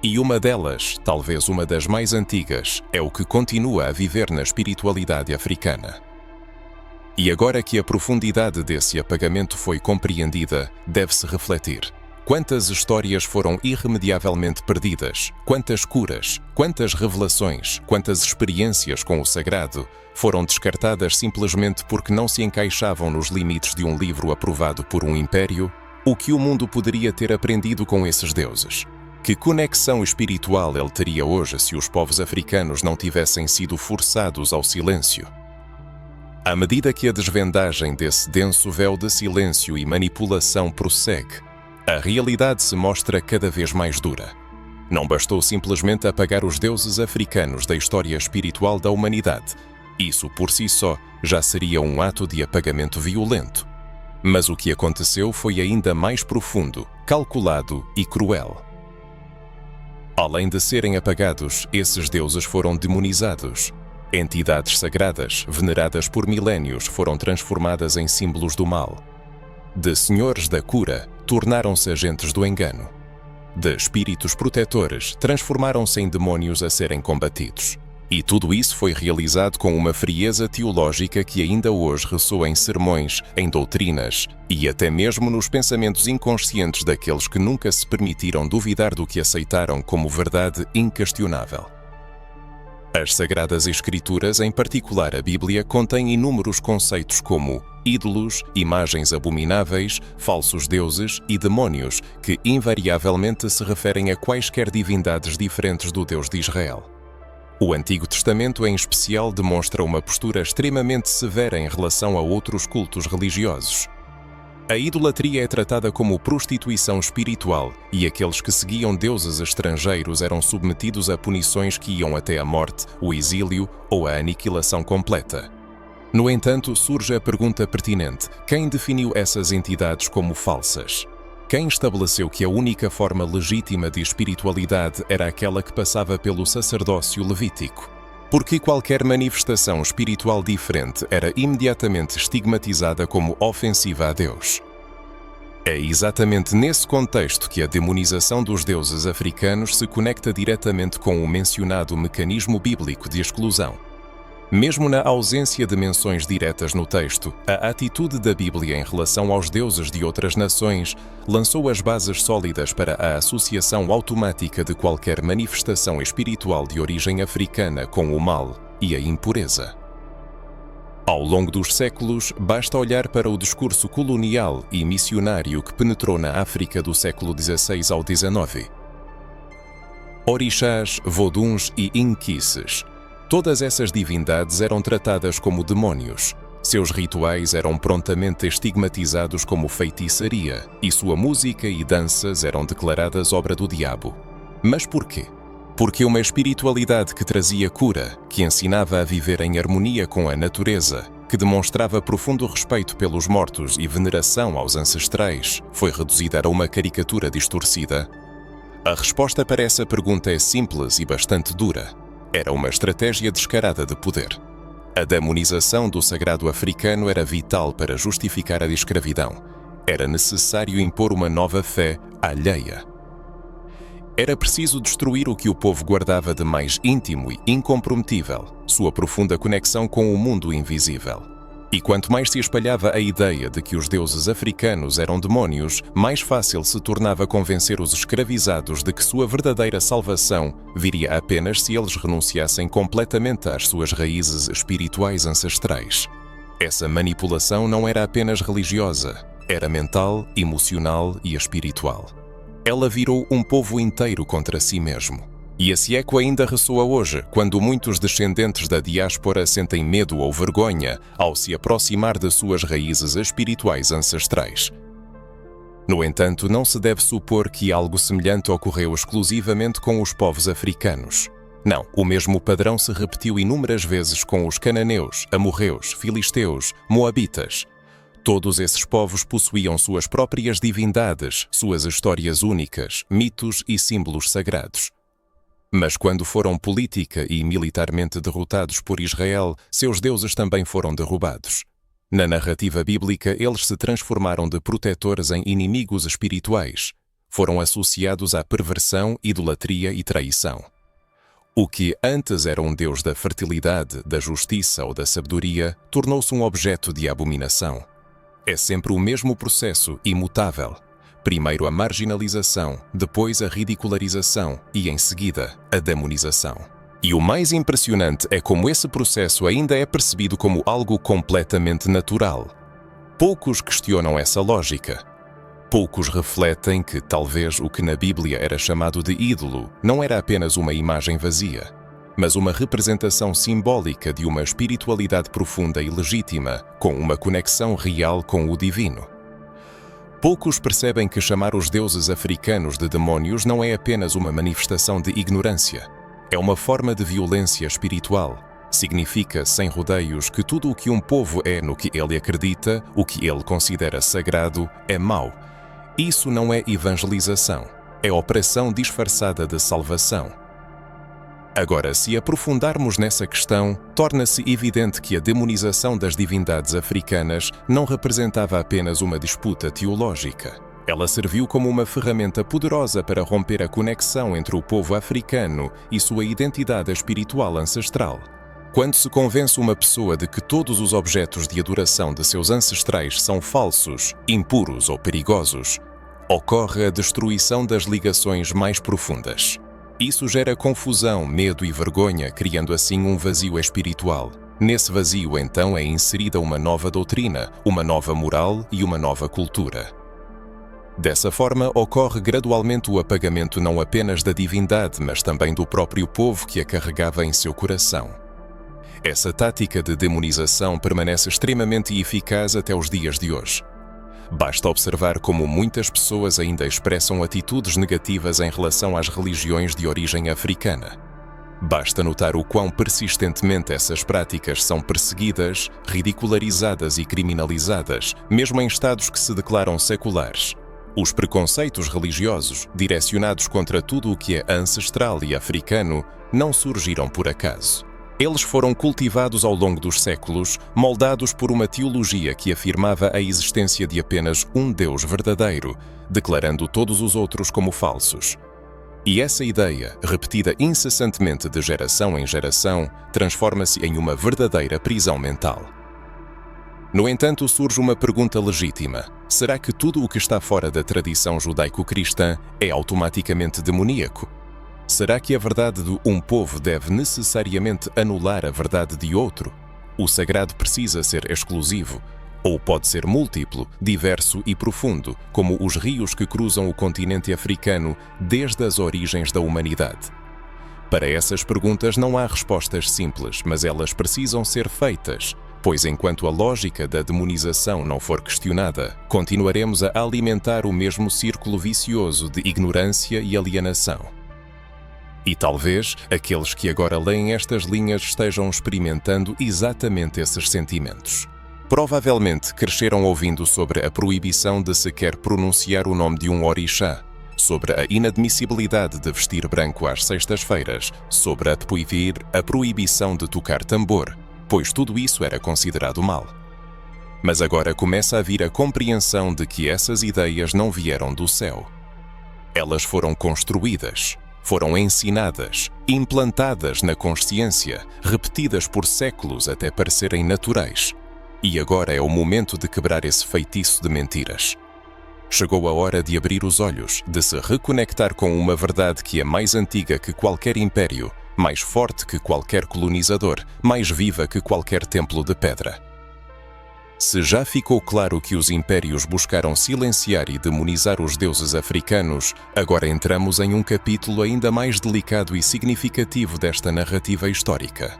E uma delas, talvez uma das mais antigas, é o que continua a viver na espiritualidade africana. E agora que a profundidade desse apagamento foi compreendida, deve-se refletir. Quantas histórias foram irremediavelmente perdidas? Quantas curas? Quantas revelações? Quantas experiências com o sagrado foram descartadas simplesmente porque não se encaixavam nos limites de um livro aprovado por um império? O que o mundo poderia ter aprendido com esses deuses? Que conexão espiritual ele teria hoje se os povos africanos não tivessem sido forçados ao silêncio? À medida que a desvendagem desse denso véu de silêncio e manipulação prossegue, a realidade se mostra cada vez mais dura. Não bastou simplesmente apagar os deuses africanos da história espiritual da humanidade. Isso por si só já seria um ato de apagamento violento. Mas o que aconteceu foi ainda mais profundo, calculado e cruel. Além de serem apagados, esses deuses foram demonizados. Entidades sagradas, veneradas por milénios, foram transformadas em símbolos do mal. De senhores da cura, tornaram-se agentes do engano. De espíritos protetores, transformaram-se em demónios a serem combatidos. E tudo isso foi realizado com uma frieza teológica que ainda hoje ressoa em sermões, em doutrinas e até mesmo nos pensamentos inconscientes daqueles que nunca se permitiram duvidar do que aceitaram como verdade inquestionável. As Sagradas Escrituras, em particular a Bíblia, contém inúmeros conceitos como ídolos, imagens abomináveis, falsos deuses e demónios, que invariavelmente se referem a quaisquer divindades diferentes do Deus de Israel. O Antigo Testamento, em especial, demonstra uma postura extremamente severa em relação a outros cultos religiosos. A idolatria é tratada como prostituição espiritual e aqueles que seguiam deuses estrangeiros eram submetidos a punições que iam até a morte, o exílio ou a aniquilação completa. No entanto, surge a pergunta pertinente: quem definiu essas entidades como falsas? Quem estabeleceu que a única forma legítima de espiritualidade era aquela que passava pelo sacerdócio levítico? Porque qualquer manifestação espiritual diferente era imediatamente estigmatizada como ofensiva a Deus. É exatamente nesse contexto que a demonização dos deuses africanos se conecta diretamente com o mencionado mecanismo bíblico de exclusão. Mesmo na ausência de menções diretas no texto, a atitude da Bíblia em relação aos deuses de outras nações lançou as bases sólidas para a associação automática de qualquer manifestação espiritual de origem africana com o mal e a impureza. Ao longo dos séculos, basta olhar para o discurso colonial e missionário que penetrou na África do século XVI ao XIX. Orixás, voduns e inquices. Todas essas divindades eram tratadas como demónios. Seus rituais eram prontamente estigmatizados como feitiçaria e sua música e danças eram declaradas obra do diabo. Mas porquê? Porque uma espiritualidade que trazia cura, que ensinava a viver em harmonia com a natureza, que demonstrava profundo respeito pelos mortos e veneração aos ancestrais, foi reduzida a uma caricatura distorcida? A resposta para essa pergunta é simples e bastante dura. Era uma estratégia descarada de poder. A demonização do sagrado africano era vital para justificar a escravidão. Era necessário impor uma nova fé alheia. Era preciso destruir o que o povo guardava de mais íntimo e incomprometível, sua profunda conexão com o mundo invisível. E quanto mais se espalhava a ideia de que os deuses africanos eram demónios, mais fácil se tornava convencer os escravizados de que sua verdadeira salvação viria apenas se eles renunciassem completamente às suas raízes espirituais ancestrais. Essa manipulação não era apenas religiosa, era mental, emocional e espiritual. Ela virou um povo inteiro contra si mesmo. E esse eco ainda ressoa hoje, quando muitos descendentes da diáspora sentem medo ou vergonha ao se aproximar de suas raízes espirituais ancestrais. No entanto, não se deve supor que algo semelhante ocorreu exclusivamente com os povos africanos. Não, o mesmo padrão se repetiu inúmeras vezes com os cananeus, amorreus, filisteus, moabitas. Todos esses povos possuíam suas próprias divindades, suas histórias únicas, mitos e símbolos sagrados. Mas quando foram política e militarmente derrotados por Israel, seus deuses também foram derrubados. Na narrativa bíblica, eles se transformaram de protetores em inimigos espirituais. Foram associados à perversão, idolatria e traição. O que antes era um deus da fertilidade, da justiça ou da sabedoria, tornou-se um objeto de abominação. É sempre o mesmo processo, imutável. Primeiro a marginalização, depois a ridicularização e, em seguida, a demonização. E o mais impressionante é como esse processo ainda é percebido como algo completamente natural. Poucos questionam essa lógica. Poucos refletem que talvez o que na Bíblia era chamado de ídolo não era apenas uma imagem vazia, mas uma representação simbólica de uma espiritualidade profunda e legítima, com uma conexão real com o divino. Poucos percebem que chamar os deuses africanos de demónios não é apenas uma manifestação de ignorância. É uma forma de violência espiritual. Significa, sem rodeios, que tudo o que um povo é no que ele acredita, o que ele considera sagrado, é mau. Isso não é evangelização. É operação disfarçada de salvação. Agora, se aprofundarmos nessa questão, torna-se evidente que a demonização das divindades africanas não representava apenas uma disputa teológica. Ela serviu como uma ferramenta poderosa para romper a conexão entre o povo africano e sua identidade espiritual ancestral. Quando se convence uma pessoa de que todos os objetos de adoração de seus ancestrais são falsos, impuros ou perigosos, ocorre a destruição das ligações mais profundas. Isso gera confusão, medo e vergonha, criando assim um vazio espiritual. Nesse vazio, então, é inserida uma nova doutrina, uma nova moral e uma nova cultura. Dessa forma, ocorre gradualmente o apagamento não apenas da divindade, mas também do próprio povo que a carregava em seu coração. Essa tática de demonização permanece extremamente eficaz até os dias de hoje. Basta observar como muitas pessoas ainda expressam atitudes negativas em relação às religiões de origem africana. Basta notar o quão persistentemente essas práticas são perseguidas, ridicularizadas e criminalizadas, mesmo em estados que se declaram seculares. Os preconceitos religiosos, direcionados contra tudo o que é ancestral e africano, não surgiram por acaso. Eles foram cultivados ao longo dos séculos, moldados por uma teologia que afirmava a existência de apenas um Deus verdadeiro, declarando todos os outros como falsos. E essa ideia, repetida incessantemente de geração em geração, transforma-se em uma verdadeira prisão mental. No entanto, surge uma pergunta legítima: será que tudo o que está fora da tradição judaico-cristã é automaticamente demoníaco? Será que a verdade de um povo deve necessariamente anular a verdade de outro? O sagrado precisa ser exclusivo, ou pode ser múltiplo, diverso e profundo, como os rios que cruzam o continente africano desde as origens da humanidade? Para essas perguntas não há respostas simples, mas elas precisam ser feitas, pois enquanto a lógica da demonização não for questionada, continuaremos a alimentar o mesmo círculo vicioso de ignorância e alienação. E talvez aqueles que agora leem estas linhas estejam experimentando exatamente esses sentimentos. Provavelmente cresceram ouvindo sobre a proibição de sequer pronunciar o nome de um orixá, sobre a inadmissibilidade de vestir branco às sextas-feiras, sobre a proibição de tocar tambor, pois tudo isso era considerado mal. Mas agora começa a vir a compreensão de que essas ideias não vieram do céu. Elas foram construídas, foram ensinadas, implantadas na consciência, repetidas por séculos até parecerem naturais. E agora é o momento de quebrar esse feitiço de mentiras. Chegou a hora de abrir os olhos, de se reconectar com uma verdade que é mais antiga que qualquer império, mais forte que qualquer colonizador, mais viva que qualquer templo de pedra. Se já ficou claro que os impérios buscaram silenciar e demonizar os deuses africanos, agora entramos em um capítulo ainda mais delicado e significativo desta narrativa histórica.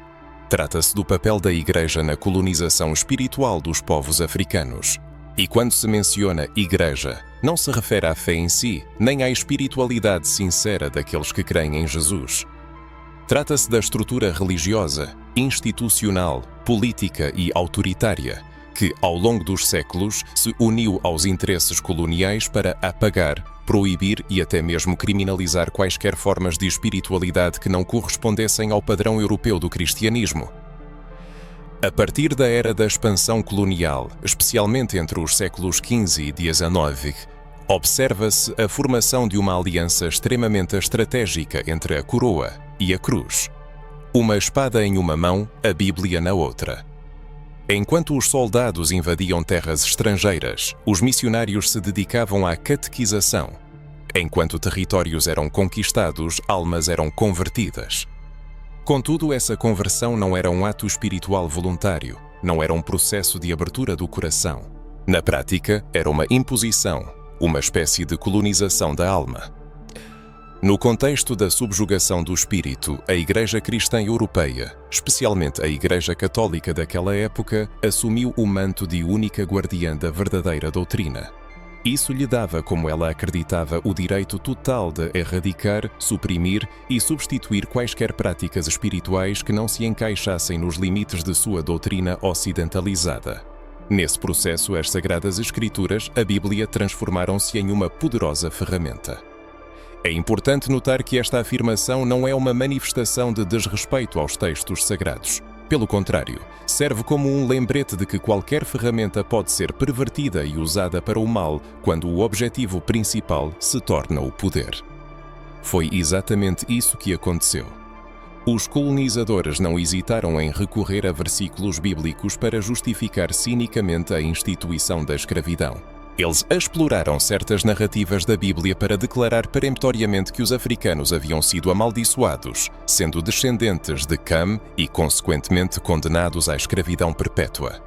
Trata-se do papel da Igreja na colonização espiritual dos povos africanos. E quando se menciona igreja, não se refere à fé em si, nem à espiritualidade sincera daqueles que creem em Jesus. Trata-se da estrutura religiosa, institucional, política e autoritária, que, ao longo dos séculos, se uniu aos interesses coloniais para apagar, proibir e até mesmo criminalizar quaisquer formas de espiritualidade que não correspondessem ao padrão europeu do cristianismo. A partir da era da expansão colonial, especialmente entre os séculos XV e XIX, observa-se a formação de uma aliança extremamente estratégica entre a coroa e a cruz. Uma espada em uma mão, a Bíblia na outra. Enquanto os soldados invadiam terras estrangeiras, os missionários se dedicavam à catequização. Enquanto territórios eram conquistados, almas eram convertidas. Contudo, essa conversão não era um ato espiritual voluntário, não era um processo de abertura do coração. Na prática, era uma imposição, uma espécie de colonização da alma. No contexto da subjugação do espírito, a Igreja Cristã Europeia, especialmente a Igreja Católica daquela época, assumiu o manto de única guardiã da verdadeira doutrina. Isso lhe dava, como ela acreditava, o direito total de erradicar, suprimir e substituir quaisquer práticas espirituais que não se encaixassem nos limites de sua doutrina ocidentalizada. Nesse processo, as Sagradas Escrituras, a Bíblia, transformaram-se em uma poderosa ferramenta. É importante notar que esta afirmação não é uma manifestação de desrespeito aos textos sagrados. Pelo contrário, serve como um lembrete de que qualquer ferramenta pode ser pervertida e usada para o mal quando o objetivo principal se torna o poder. Foi exatamente isso que aconteceu. Os colonizadores não hesitaram em recorrer a versículos bíblicos para justificar cinicamente a instituição da escravidão. Eles exploraram certas narrativas da Bíblia para declarar peremptoriamente que os africanos haviam sido amaldiçoados, sendo descendentes de Cam e, consequentemente, condenados à escravidão perpétua.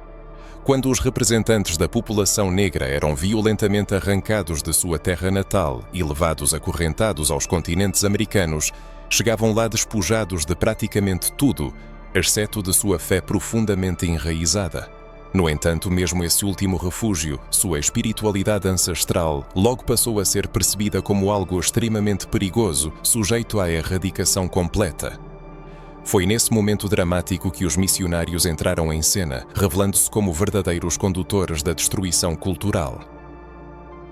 Quando os representantes da população negra eram violentamente arrancados de sua terra natal e levados acorrentados aos continentes americanos, chegavam lá despojados de praticamente tudo, exceto de sua fé profundamente enraizada. No entanto, mesmo esse último refúgio, sua espiritualidade ancestral, logo passou a ser percebida como algo extremamente perigoso, sujeito à erradicação completa. Foi nesse momento dramático que os missionários entraram em cena, revelando-se como verdadeiros condutores da destruição cultural.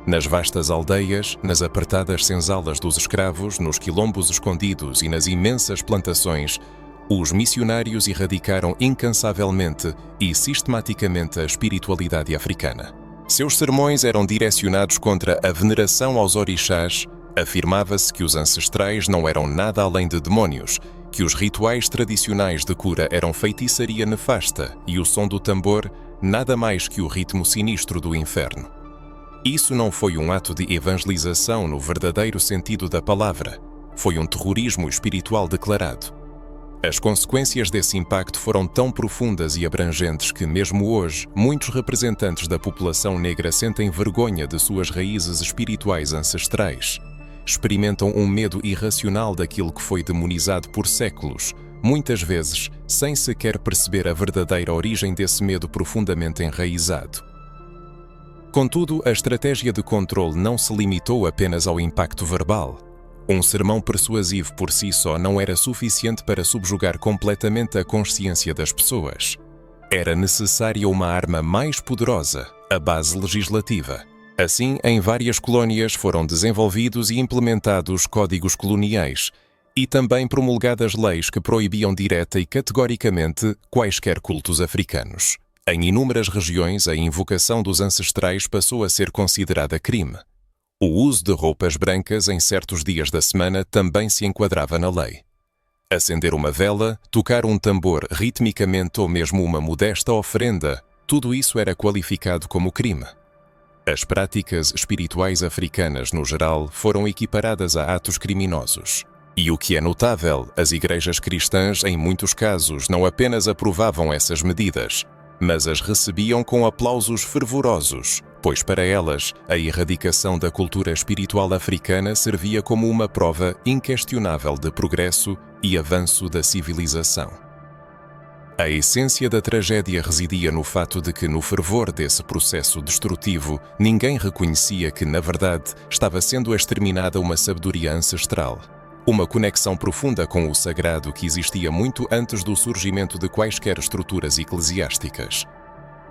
Nas vastas aldeias, nas apertadas senzalas dos escravos, nos quilombos escondidos e nas imensas plantações, os missionários erradicaram incansavelmente e sistematicamente a espiritualidade africana. Seus sermões eram direcionados contra a veneração aos orixás. Afirmava-se que os ancestrais não eram nada além de demónios, que os rituais tradicionais de cura eram feitiçaria nefasta e o som do tambor nada mais que o ritmo sinistro do inferno. Isso não foi um ato de evangelização no verdadeiro sentido da palavra, foi um terrorismo espiritual declarado. As consequências desse impacto foram tão profundas e abrangentes que, mesmo hoje, muitos representantes da população negra sentem vergonha de suas raízes espirituais ancestrais. Experimentam um medo irracional daquilo que foi demonizado por séculos, muitas vezes sem sequer perceber a verdadeira origem desse medo profundamente enraizado. Contudo, a estratégia de controle não se limitou apenas ao impacto verbal. Um sermão persuasivo por si só não era suficiente para subjugar completamente a consciência das pessoas. Era necessária uma arma mais poderosa, a base legislativa. Assim, em várias colónias foram desenvolvidos e implementados códigos coloniais e também promulgadas leis que proibiam direta e categoricamente quaisquer cultos africanos. Em inúmeras regiões, a invocação dos ancestrais passou a ser considerada crime. O uso de roupas brancas em certos dias da semana também se enquadrava na lei. Acender uma vela, tocar um tambor ritmicamente ou mesmo uma modesta oferenda, tudo isso era qualificado como crime. As práticas espirituais africanas, no geral, foram equiparadas a atos criminosos. E o que é notável, as igrejas cristãs, em muitos casos, não apenas aprovavam essas medidas, mas as recebiam com aplausos fervorosos, pois para elas, a erradicação da cultura espiritual africana servia como uma prova inquestionável de progresso e avanço da civilização. A essência da tragédia residia no fato de que, no fervor desse processo destrutivo, ninguém reconhecia que, na verdade, estava sendo exterminada uma sabedoria ancestral. Uma conexão profunda com o sagrado que existia muito antes do surgimento de quaisquer estruturas eclesiásticas.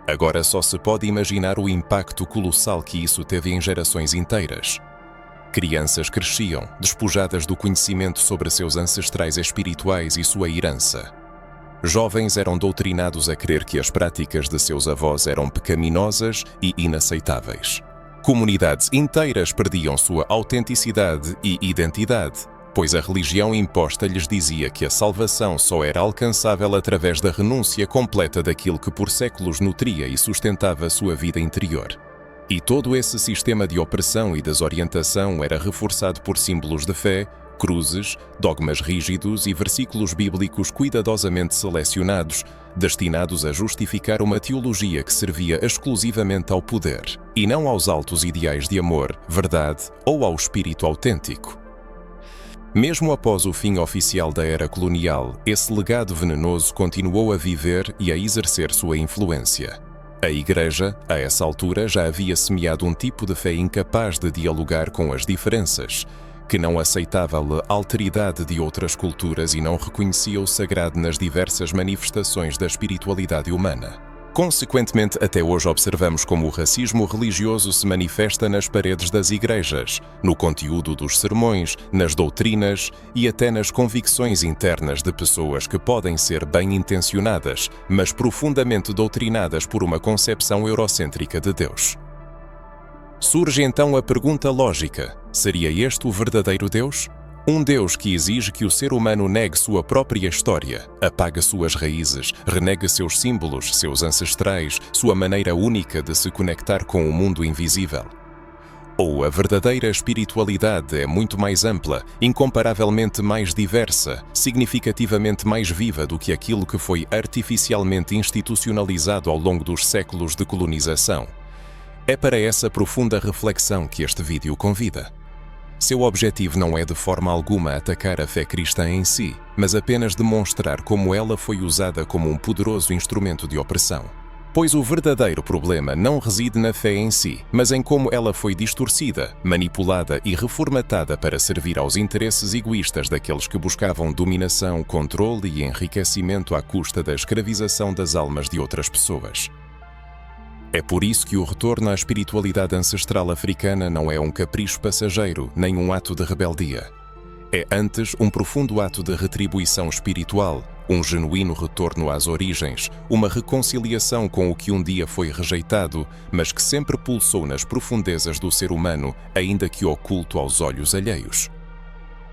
Agora só se pode imaginar o impacto colossal que isso teve em gerações inteiras. Crianças cresciam, despojadas do conhecimento sobre seus ancestrais espirituais e sua herança. Jovens eram doutrinados a crer que as práticas de seus avós eram pecaminosas e inaceitáveis. Comunidades inteiras perdiam sua autenticidade e identidade, pois a religião imposta lhes dizia que a salvação só era alcançável através da renúncia completa daquilo que por séculos nutria e sustentava sua vida interior. E todo esse sistema de opressão e desorientação era reforçado por símbolos de fé, cruzes, dogmas rígidos e versículos bíblicos cuidadosamente selecionados, destinados a justificar uma teologia que servia exclusivamente ao poder, e não aos altos ideais de amor, verdade ou ao espírito autêntico. Mesmo após o fim oficial da era colonial, esse legado venenoso continuou a viver e a exercer sua influência. A Igreja, a essa altura, já havia semeado um tipo de fé incapaz de dialogar com as diferenças, que não aceitava a alteridade de outras culturas e não reconhecia o sagrado nas diversas manifestações da espiritualidade humana. Consequentemente, até hoje observamos como o racismo religioso se manifesta nas paredes das igrejas, no conteúdo dos sermões, nas doutrinas e até nas convicções internas de pessoas que podem ser bem-intencionadas, mas profundamente doutrinadas por uma concepção eurocêntrica de Deus. Surge então a pergunta lógica: seria este o verdadeiro Deus? Um Deus que exige que o ser humano negue sua própria história, apague suas raízes, renegue seus símbolos, seus ancestrais, sua maneira única de se conectar com o mundo invisível. Ou a verdadeira espiritualidade é muito mais ampla, incomparavelmente mais diversa, significativamente mais viva do que aquilo que foi artificialmente institucionalizado ao longo dos séculos de colonização. É para essa profunda reflexão que este vídeo convida. Seu objetivo não é de forma alguma atacar a fé cristã em si, mas apenas demonstrar como ela foi usada como um poderoso instrumento de opressão. Pois o verdadeiro problema não reside na fé em si, mas em como ela foi distorcida, manipulada e reformatada para servir aos interesses egoístas daqueles que buscavam dominação, controle e enriquecimento à custa da escravização das almas de outras pessoas. É por isso que o retorno à espiritualidade ancestral africana não é um capricho passageiro, nem um ato de rebeldia. É antes um profundo ato de retribuição espiritual, um genuíno retorno às origens, uma reconciliação com o que um dia foi rejeitado, mas que sempre pulsou nas profundezas do ser humano, ainda que oculto aos olhos alheios.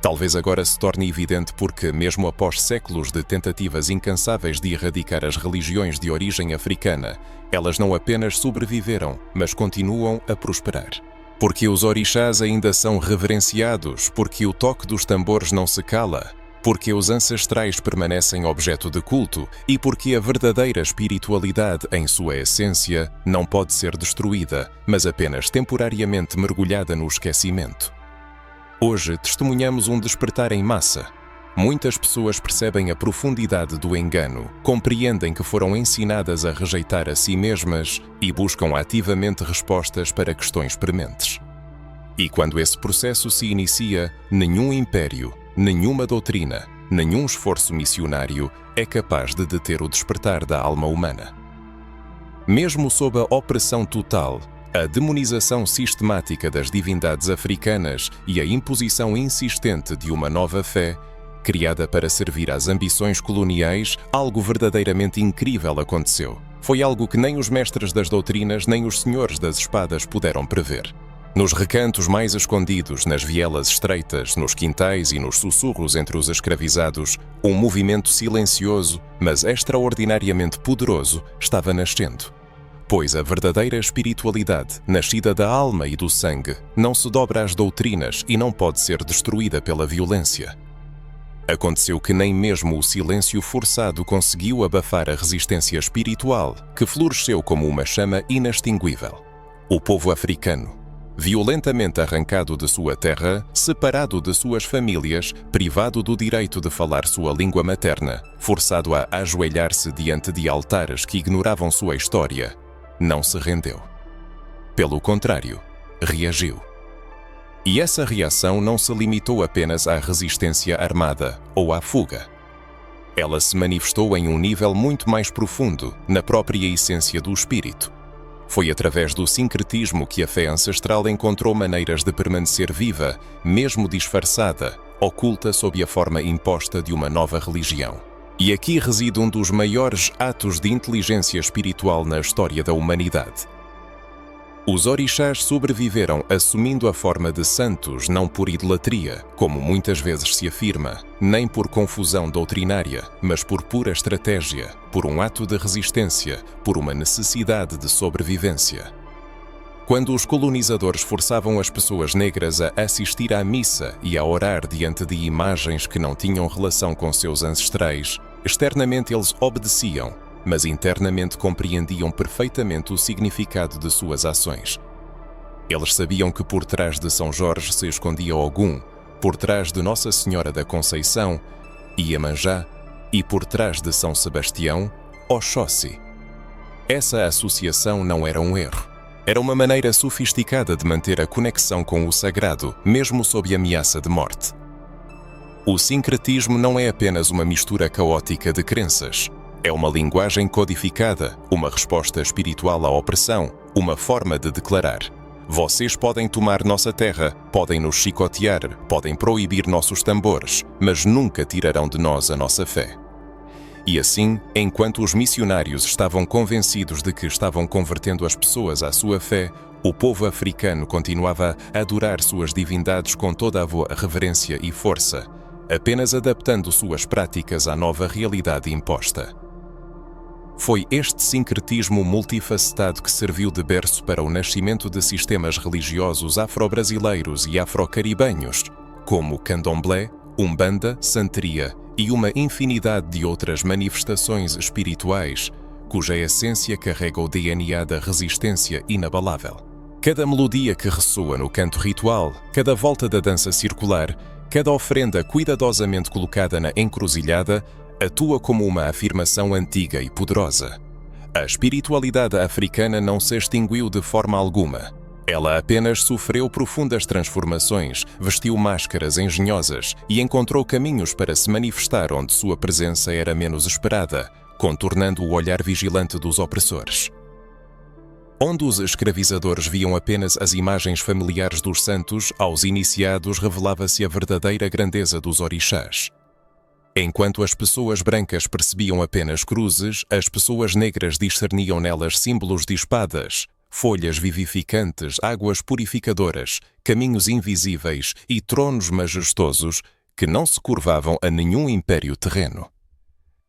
Talvez agora se torne evidente porque, mesmo após séculos de tentativas incansáveis de erradicar as religiões de origem africana, elas não apenas sobreviveram, mas continuam a prosperar. Porque os orixás ainda são reverenciados, porque o toque dos tambores não se cala, porque os ancestrais permanecem objeto de culto e porque a verdadeira espiritualidade, em sua essência, não pode ser destruída, mas apenas temporariamente mergulhada no esquecimento. Hoje testemunhamos um despertar em massa. Muitas pessoas percebem a profundidade do engano, compreendem que foram ensinadas a rejeitar a si mesmas e buscam ativamente respostas para questões prementes. E quando esse processo se inicia, nenhum império, nenhuma doutrina, nenhum esforço missionário é capaz de deter o despertar da alma humana. Mesmo sob a opressão total, a demonização sistemática das divindades africanas e a imposição insistente de uma nova fé, criada para servir às ambições coloniais, algo verdadeiramente incrível aconteceu. Foi algo que nem os mestres das doutrinas nem os senhores das espadas puderam prever. Nos recantos mais escondidos, nas vielas estreitas, nos quintais e nos sussurros entre os escravizados, um movimento silencioso, mas extraordinariamente poderoso, estava nascendo. Pois a verdadeira espiritualidade, nascida da alma e do sangue, não se dobra às doutrinas e não pode ser destruída pela violência. Aconteceu que nem mesmo o silêncio forçado conseguiu abafar a resistência espiritual, que floresceu como uma chama inextinguível. O povo africano, violentamente arrancado de sua terra, separado de suas famílias, privado do direito de falar sua língua materna, forçado a ajoelhar-se diante de altares que ignoravam sua história, não se rendeu. Pelo contrário, reagiu. E essa reação não se limitou apenas à resistência armada ou à fuga. Ela se manifestou em um nível muito mais profundo, na própria essência do espírito. Foi através do sincretismo que a fé ancestral encontrou maneiras de permanecer viva, mesmo disfarçada, oculta sob a forma imposta de uma nova religião. E aqui reside um dos maiores atos de inteligência espiritual na história da humanidade. Os orixás sobreviveram assumindo a forma de santos não por idolatria, como muitas vezes se afirma, nem por confusão doutrinária, mas por pura estratégia, por um ato de resistência, por uma necessidade de sobrevivência. Quando os colonizadores forçavam as pessoas negras a assistir à missa e a orar diante de imagens que não tinham relação com seus ancestrais, externamente eles obedeciam, mas internamente compreendiam perfeitamente o significado de suas ações. Eles sabiam que por trás de São Jorge se escondia Ogum, por trás de Nossa Senhora da Conceição, Iemanjá, e por trás de São Sebastião, Oxóssi. Essa associação não era um erro. Era uma maneira sofisticada de manter a conexão com o sagrado, mesmo sob ameaça de morte. O sincretismo não é apenas uma mistura caótica de crenças. É uma linguagem codificada, uma resposta espiritual à opressão, uma forma de declarar: vocês podem tomar nossa terra, podem nos chicotear, podem proibir nossos tambores, mas nunca tirarão de nós a nossa fé. E assim, enquanto os missionários estavam convencidos de que estavam convertendo as pessoas à sua fé, o povo africano continuava a adorar suas divindades com toda a reverência e força, apenas adaptando suas práticas à nova realidade imposta. Foi este sincretismo multifacetado que serviu de berço para o nascimento de sistemas religiosos afro-brasileiros e afro-caribenhos, como Candomblé, Umbanda, Santeria e uma infinidade de outras manifestações espirituais, cuja essência carrega o DNA da resistência inabalável. Cada melodia que ressoa no canto ritual, cada volta da dança circular, cada ofrenda cuidadosamente colocada na encruzilhada, atua como uma afirmação antiga e poderosa. A espiritualidade africana não se extinguiu de forma alguma. Ela apenas sofreu profundas transformações, vestiu máscaras engenhosas e encontrou caminhos para se manifestar onde sua presença era menos esperada, contornando o olhar vigilante dos opressores. Onde os escravizadores viam apenas as imagens familiares dos santos, aos iniciados revelava-se a verdadeira grandeza dos orixás. Enquanto as pessoas brancas percebiam apenas cruzes, as pessoas negras discerniam nelas símbolos de espadas, folhas vivificantes, águas purificadoras, caminhos invisíveis e tronos majestosos que não se curvavam a nenhum império terreno.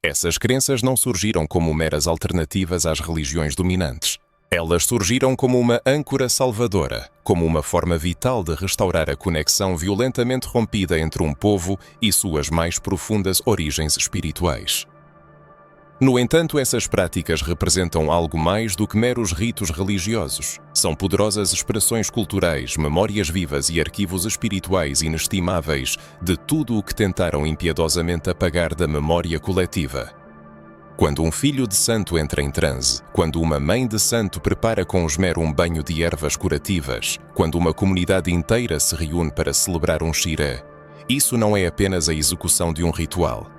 Essas crenças não surgiram como meras alternativas às religiões dominantes. Elas surgiram como uma âncora salvadora, como uma forma vital de restaurar a conexão violentamente rompida entre um povo e suas mais profundas origens espirituais. No entanto, essas práticas representam algo mais do que meros ritos religiosos. São poderosas expressões culturais, memórias vivas e arquivos espirituais inestimáveis de tudo o que tentaram impiedosamente apagar da memória coletiva. Quando um filho de santo entra em transe, quando uma mãe de santo prepara com esmero um banho de ervas curativas, quando uma comunidade inteira se reúne para celebrar um xiré, isso não é apenas a execução de um ritual.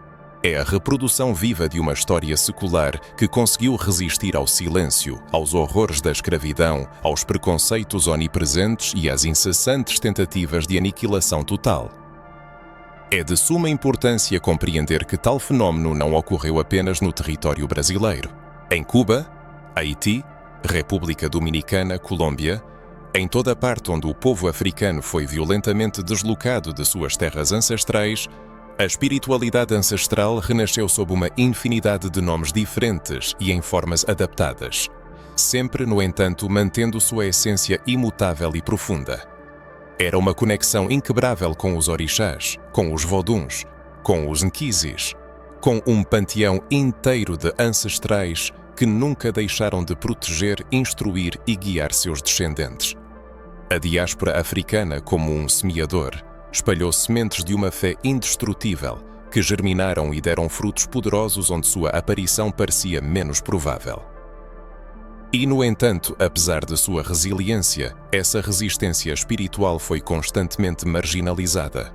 É a reprodução viva de uma história secular que conseguiu resistir ao silêncio, aos horrores da escravidão, aos preconceitos onipresentes e às incessantes tentativas de aniquilação total. É de suma importância compreender que tal fenómeno não ocorreu apenas no território brasileiro. Em Cuba, Haiti, República Dominicana, Colômbia, em toda a parte onde o povo africano foi violentamente deslocado de suas terras ancestrais, a espiritualidade ancestral renasceu sob uma infinidade de nomes diferentes e em formas adaptadas, sempre, no entanto, mantendo sua essência imutável e profunda. Era uma conexão inquebrável com os orixás, com os voduns, com os nquisis, com um panteão inteiro de ancestrais que nunca deixaram de proteger, instruir e guiar seus descendentes. A diáspora africana, como um semeador, espalhou sementes de uma fé indestrutível que germinaram e deram frutos poderosos onde sua aparição parecia menos provável. E, no entanto, apesar de sua resiliência, essa resistência espiritual foi constantemente marginalizada.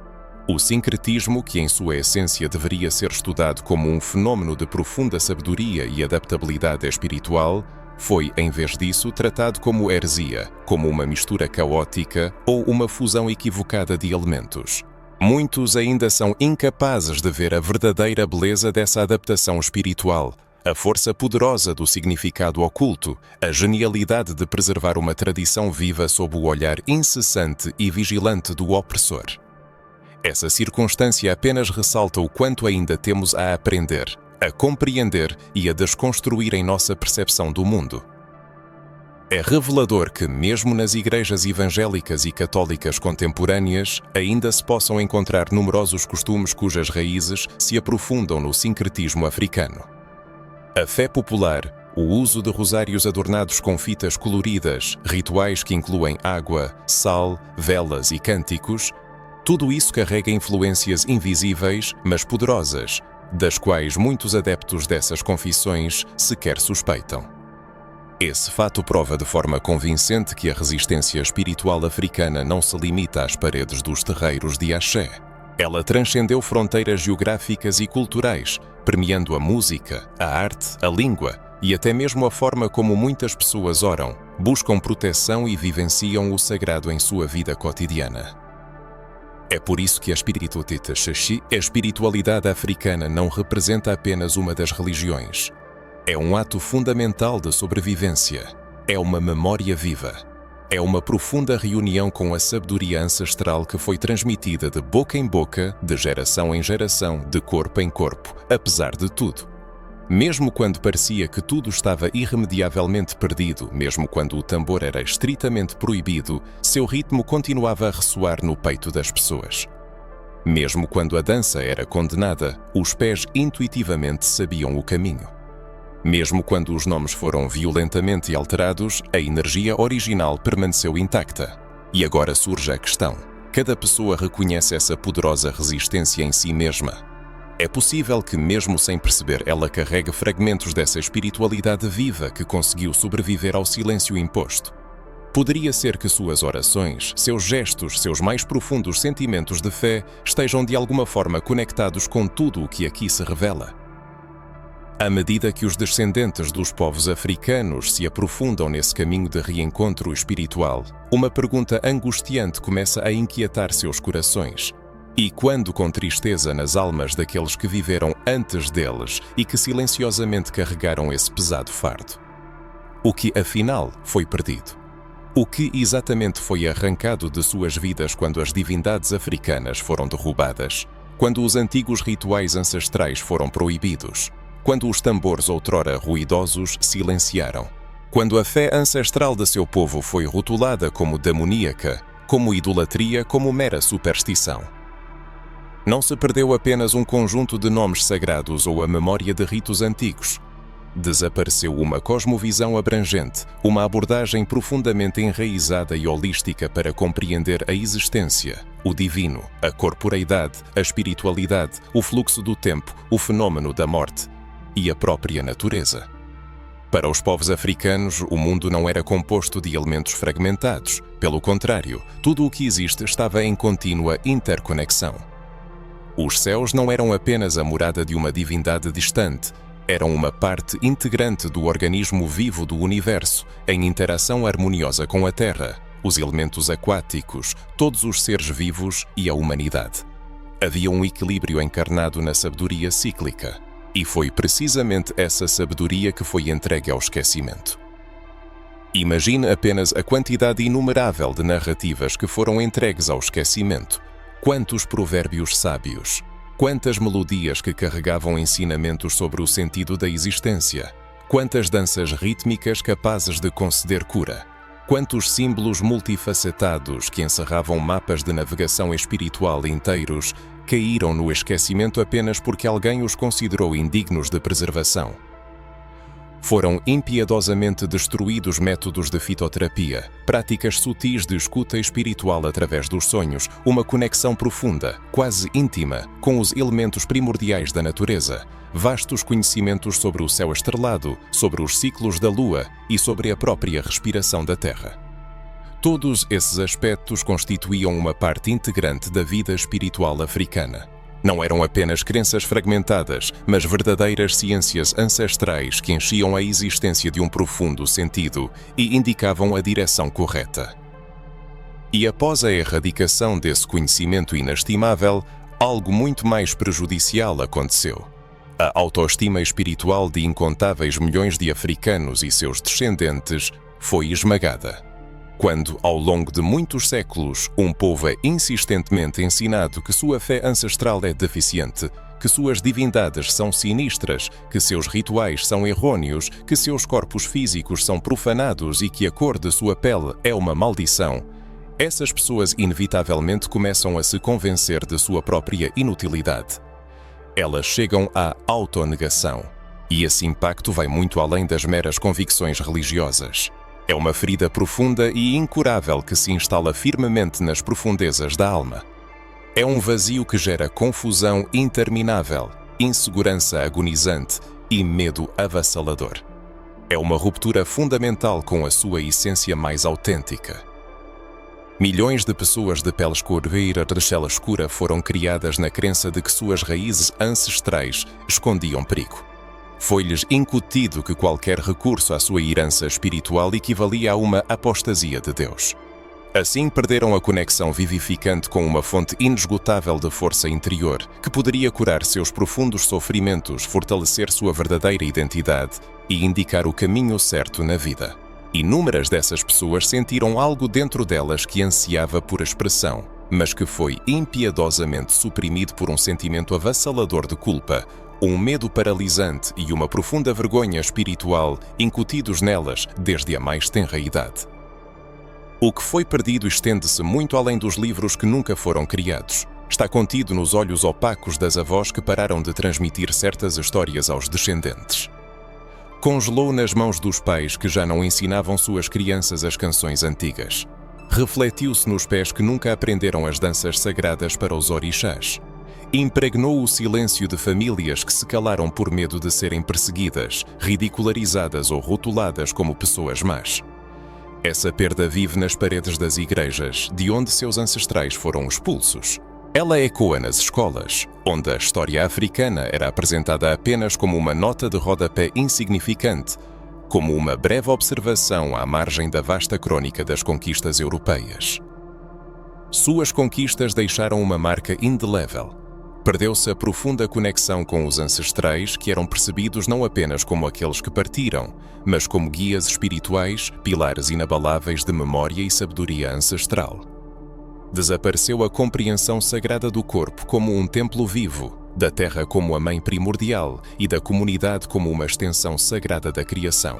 O sincretismo, que em sua essência deveria ser estudado como um fenômeno de profunda sabedoria e adaptabilidade espiritual, foi, em vez disso, tratado como heresia, como uma mistura caótica ou uma fusão equivocada de elementos. Muitos ainda são incapazes de ver a verdadeira beleza dessa adaptação espiritual, a força poderosa do significado oculto, a genialidade de preservar uma tradição viva sob o olhar incessante e vigilante do opressor. Essa circunstância apenas ressalta o quanto ainda temos a aprender, a compreender e a desconstruir em nossa percepção do mundo. É revelador que, mesmo nas igrejas evangélicas e católicas contemporâneas, ainda se possam encontrar numerosos costumes cujas raízes se aprofundam no sincretismo africano. A fé popular, o uso de rosários adornados com fitas coloridas, rituais que incluem água, sal, velas e cânticos, tudo isso carrega influências invisíveis, mas poderosas, das quais muitos adeptos dessas confissões sequer suspeitam. Esse fato prova de forma convincente que a resistência espiritual africana não se limita às paredes dos terreiros de axé. Ela transcendeu fronteiras geográficas e culturais, permeando a música, a arte, a língua e até mesmo a forma como muitas pessoas oram, buscam proteção e vivenciam o sagrado em sua vida cotidiana. É por isso que a espiritualidade africana não representa apenas uma das religiões. É um ato fundamental de sobrevivência. É uma memória viva. É uma profunda reunião com a sabedoria ancestral que foi transmitida de boca em boca, de geração em geração, de corpo em corpo, apesar de tudo. Mesmo quando parecia que tudo estava irremediavelmente perdido, mesmo quando o tambor era estritamente proibido, seu ritmo continuava a ressoar no peito das pessoas. Mesmo quando a dança era condenada, os pés intuitivamente sabiam o caminho. Mesmo quando os nomes foram violentamente alterados, a energia original permaneceu intacta. E agora surge a questão: cada pessoa reconhece essa poderosa resistência em si mesma? É possível que, mesmo sem perceber, ela carregue fragmentos dessa espiritualidade viva que conseguiu sobreviver ao silêncio imposto. Poderia ser que suas orações, seus gestos, seus mais profundos sentimentos de fé estejam de alguma forma conectados com tudo o que aqui se revela. À medida que os descendentes dos povos africanos se aprofundam nesse caminho de reencontro espiritual, uma pergunta angustiante começa a inquietar seus corações. E quando com tristeza nas almas daqueles que viveram antes deles e que silenciosamente carregaram esse pesado fardo? O que, afinal, foi perdido? O que exatamente foi arrancado de suas vidas quando as divindades africanas foram derrubadas? Quando os antigos rituais ancestrais foram proibidos? Quando os tambores outrora ruidosos silenciaram? Quando a fé ancestral de seu povo foi rotulada como demoníaca, como idolatria, como mera superstição? Não se perdeu apenas um conjunto de nomes sagrados ou a memória de ritos antigos. Desapareceu uma cosmovisão abrangente, uma abordagem profundamente enraizada e holística para compreender a existência, o divino, a corporeidade, a espiritualidade, o fluxo do tempo, o fenômeno da morte e a própria natureza. Para os povos africanos, o mundo não era composto de elementos fragmentados. Pelo contrário, tudo o que existe estava em contínua interconexão. Os céus não eram apenas a morada de uma divindade distante, eram uma parte integrante do organismo vivo do universo, em interação harmoniosa com a Terra, os elementos aquáticos, todos os seres vivos e a humanidade. Havia um equilíbrio encarnado na sabedoria cíclica, e foi precisamente essa sabedoria que foi entregue ao esquecimento. Imagine apenas a quantidade inumerável de narrativas que foram entregues ao esquecimento. Quantos provérbios sábios, quantas melodias que carregavam ensinamentos sobre o sentido da existência, quantas danças rítmicas capazes de conceder cura, quantos símbolos multifacetados que encerravam mapas de navegação espiritual inteiros caíram no esquecimento apenas porque alguém os considerou indignos de preservação. Foram impiedosamente destruídos métodos de fitoterapia, práticas sutis de escuta espiritual através dos sonhos, uma conexão profunda, quase íntima, com os elementos primordiais da natureza, vastos conhecimentos sobre o céu estrelado, sobre os ciclos da lua e sobre a própria respiração da terra. Todos esses aspectos constituíam uma parte integrante da vida espiritual africana. Não eram apenas crenças fragmentadas, mas verdadeiras ciências ancestrais que enchiam a existência de um profundo sentido e indicavam a direção correta. E após a erradicação desse conhecimento inestimável, algo muito mais prejudicial aconteceu. A autoestima espiritual de incontáveis milhões de africanos e seus descendentes foi esmagada. Quando, ao longo de muitos séculos, um povo é insistentemente ensinado que sua fé ancestral é deficiente, que suas divindades são sinistras, que seus rituais são errôneos, que seus corpos físicos são profanados e que a cor de sua pele é uma maldição, essas pessoas inevitavelmente começam a se convencer de sua própria inutilidade. Elas chegam à autonegação, e esse impacto vai muito além das meras convicções religiosas. É uma ferida profunda e incurável que se instala firmemente nas profundezas da alma. É um vazio que gera confusão interminável, insegurança agonizante e medo avassalador. É uma ruptura fundamental com a sua essência mais autêntica. Milhões de pessoas de pele escura de cela escura foram criadas na crença de que suas raízes ancestrais escondiam perigo. Foi-lhes incutido que qualquer recurso à sua herança espiritual equivalia a uma apostasia de Deus. Assim perderam a conexão vivificante com uma fonte inesgotável de força interior, que poderia curar seus profundos sofrimentos, fortalecer sua verdadeira identidade e indicar o caminho certo na vida. Inúmeras dessas pessoas sentiram algo dentro delas que ansiava por expressão, mas que foi impiedosamente suprimido por um sentimento avassalador de culpa, um medo paralisante e uma profunda vergonha espiritual incutidos nelas desde a mais tenra idade. O que foi perdido estende-se muito além dos livros que nunca foram criados. Está contido nos olhos opacos das avós que pararam de transmitir certas histórias aos descendentes. Congelou nas mãos dos pais que já não ensinavam suas crianças as canções antigas. Refletiu-se nos pés que nunca aprenderam as danças sagradas para os orixás. Impregnou o silêncio de famílias que se calaram por medo de serem perseguidas, ridicularizadas ou rotuladas como pessoas más. Essa perda vive nas paredes das igrejas, de onde seus ancestrais foram expulsos. Ela ecoa nas escolas, onde a história africana era apresentada apenas como uma nota de rodapé insignificante, como uma breve observação à margem da vasta crônica das conquistas europeias. Suas conquistas deixaram uma marca indelével. Perdeu-se a profunda conexão com os ancestrais que eram percebidos não apenas como aqueles que partiram, mas como guias espirituais, pilares inabaláveis de memória e sabedoria ancestral. Desapareceu a compreensão sagrada do corpo como um templo vivo, da terra como a mãe primordial e da comunidade como uma extensão sagrada da criação.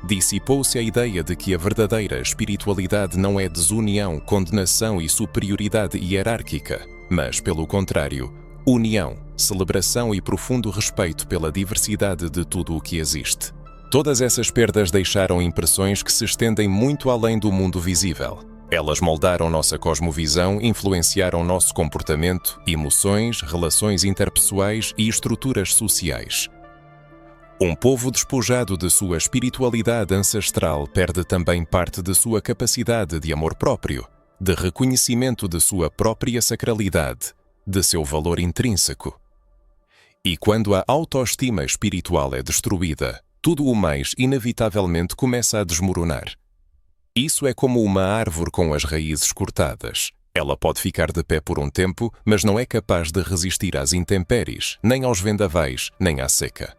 Dissipou-se a ideia de que a verdadeira espiritualidade não é desunião, condenação e superioridade hierárquica, mas, pelo contrário, união, celebração e profundo respeito pela diversidade de tudo o que existe. Todas essas perdas deixaram impressões que se estendem muito além do mundo visível. Elas moldaram nossa cosmovisão, influenciaram nosso comportamento, emoções, relações interpessoais e estruturas sociais. Um povo despojado de sua espiritualidade ancestral perde também parte de sua capacidade de amor próprio, de reconhecimento de sua própria sacralidade, de seu valor intrínseco. E quando a autoestima espiritual é destruída, tudo o mais inevitavelmente começa a desmoronar. Isso é como uma árvore com as raízes cortadas. Ela pode ficar de pé por um tempo, mas não é capaz de resistir às intempéries, nem aos vendavais, nem à seca.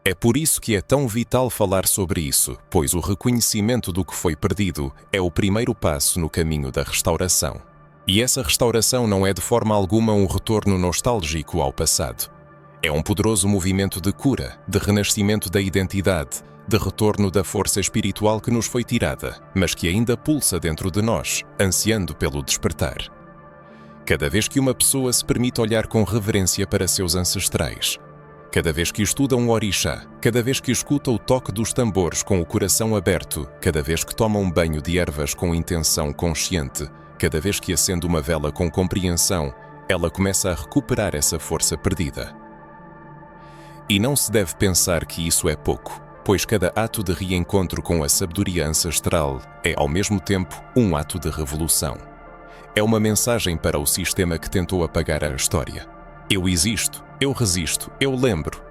É por isso que é tão vital falar sobre isso, pois o reconhecimento do que foi perdido é o primeiro passo no caminho da restauração. E essa restauração não é de forma alguma um retorno nostálgico ao passado. É um poderoso movimento de cura, de renascimento da identidade, de retorno da força espiritual que nos foi tirada, mas que ainda pulsa dentro de nós, ansiando pelo despertar. Cada vez que uma pessoa se permite olhar com reverência para seus ancestrais, Cada vez que estuda um orixá, cada vez que escuta o toque dos tambores com o coração aberto, cada vez que toma um banho de ervas com intenção consciente, cada vez que acende uma vela com compreensão, ela começa a recuperar essa força perdida. E não se deve pensar que isso é pouco, pois cada ato de reencontro com a sabedoria ancestral é, ao mesmo tempo, um ato de revolução. É uma mensagem para o sistema que tentou apagar a história. Eu existo, eu resisto, eu lembro.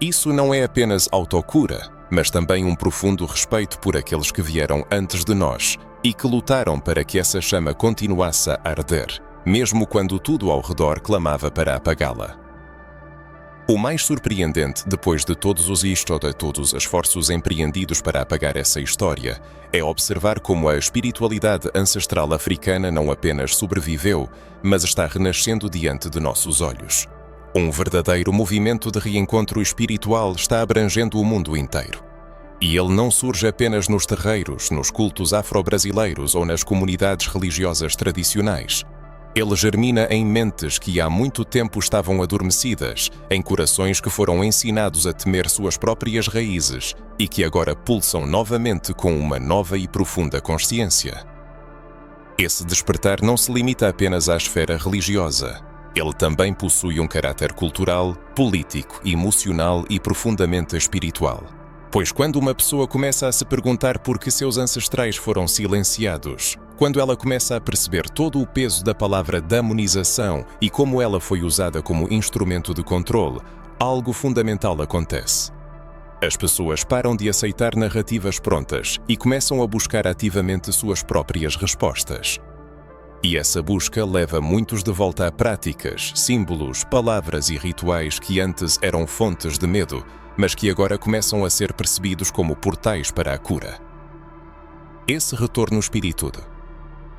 Isso não é apenas autocura, mas também um profundo respeito por aqueles que vieram antes de nós e que lutaram para que essa chama continuasse a arder, mesmo quando tudo ao redor clamava para apagá-la. O mais surpreendente, depois de todos os esforços empreendidos para apagar essa história, é observar como a espiritualidade ancestral africana não apenas sobreviveu, mas está renascendo diante de nossos olhos. Um verdadeiro movimento de reencontro espiritual está abrangendo o mundo inteiro. E ele não surge apenas nos terreiros, nos cultos afro-brasileiros ou nas comunidades religiosas tradicionais. Ele germina em mentes que há muito tempo estavam adormecidas, em corações que foram ensinados a temer suas próprias raízes e que agora pulsam novamente com uma nova e profunda consciência. Esse despertar não se limita apenas à esfera religiosa. Ele também possui um caráter cultural, político, emocional e profundamente espiritual. Pois quando uma pessoa começa a se perguntar por que seus ancestrais foram silenciados, quando ela começa a perceber todo o peso da palavra demonização e como ela foi usada como instrumento de controle, algo fundamental acontece. As pessoas param de aceitar narrativas prontas e começam a buscar ativamente suas próprias respostas. E essa busca leva muitos de volta a práticas, símbolos, palavras e rituais que antes eram fontes de medo, mas que agora começam a ser percebidos como portais para a cura. Esse retorno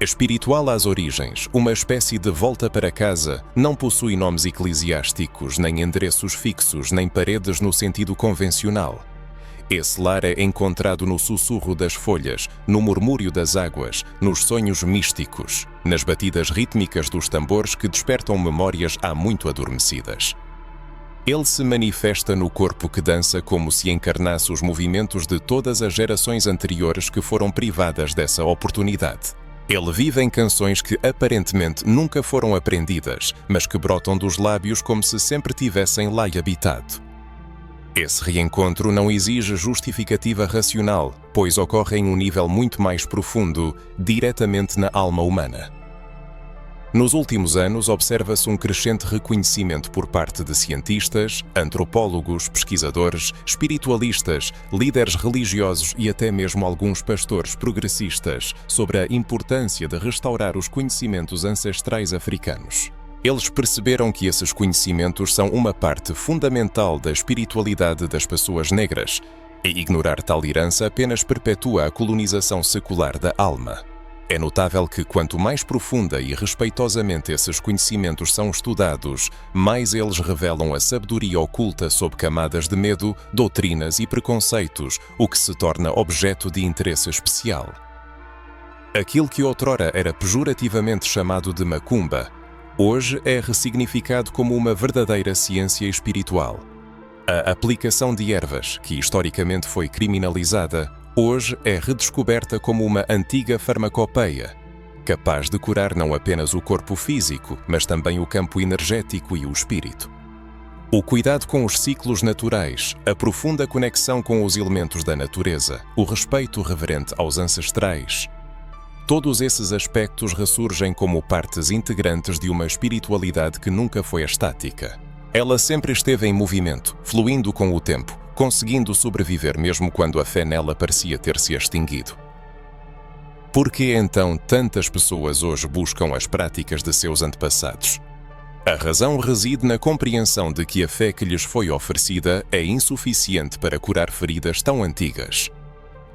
espiritual às origens, uma espécie de volta para casa, não possui nomes eclesiásticos, nem endereços fixos, nem paredes no sentido convencional. Esse lar é encontrado no sussurro das folhas, no murmúrio das águas, nos sonhos místicos, nas batidas rítmicas dos tambores que despertam memórias há muito adormecidas. Ele se manifesta no corpo que dança como se encarnasse os movimentos de todas as gerações anteriores que foram privadas dessa oportunidade. Ele vive em canções que aparentemente nunca foram aprendidas, mas que brotam dos lábios como se sempre tivessem lá habitado. Esse reencontro não exige justificativa racional, pois ocorre em um nível muito mais profundo, diretamente na alma humana. Nos últimos anos, observa-se um crescente reconhecimento por parte de cientistas, antropólogos, pesquisadores, espiritualistas, líderes religiosos e até mesmo alguns pastores progressistas sobre a importância de restaurar os conhecimentos ancestrais africanos. Eles perceberam que esses conhecimentos são uma parte fundamental da espiritualidade das pessoas negras, e ignorar tal herança apenas perpetua a colonização secular da alma. É notável que quanto mais profunda e respeitosamente esses conhecimentos são estudados, mais eles revelam a sabedoria oculta sob camadas de medo, doutrinas e preconceitos, o que se torna objeto de interesse especial. Aquilo que outrora era pejorativamente chamado de macumba, hoje é ressignificado como uma verdadeira ciência espiritual. A aplicação de ervas, que historicamente foi criminalizada, hoje é redescoberta como uma antiga farmacopeia, capaz de curar não apenas o corpo físico, mas também o campo energético e o espírito. O cuidado com os ciclos naturais, a profunda conexão com os elementos da natureza, o respeito reverente aos ancestrais, todos esses aspectos ressurgem como partes integrantes de uma espiritualidade que nunca foi estática. Ela sempre esteve em movimento, fluindo com o tempo, conseguindo sobreviver mesmo quando a fé nela parecia ter se extinguido. Por que então tantas pessoas hoje buscam as práticas de seus antepassados? A razão reside na compreensão de que a fé que lhes foi oferecida é insuficiente para curar feridas tão antigas.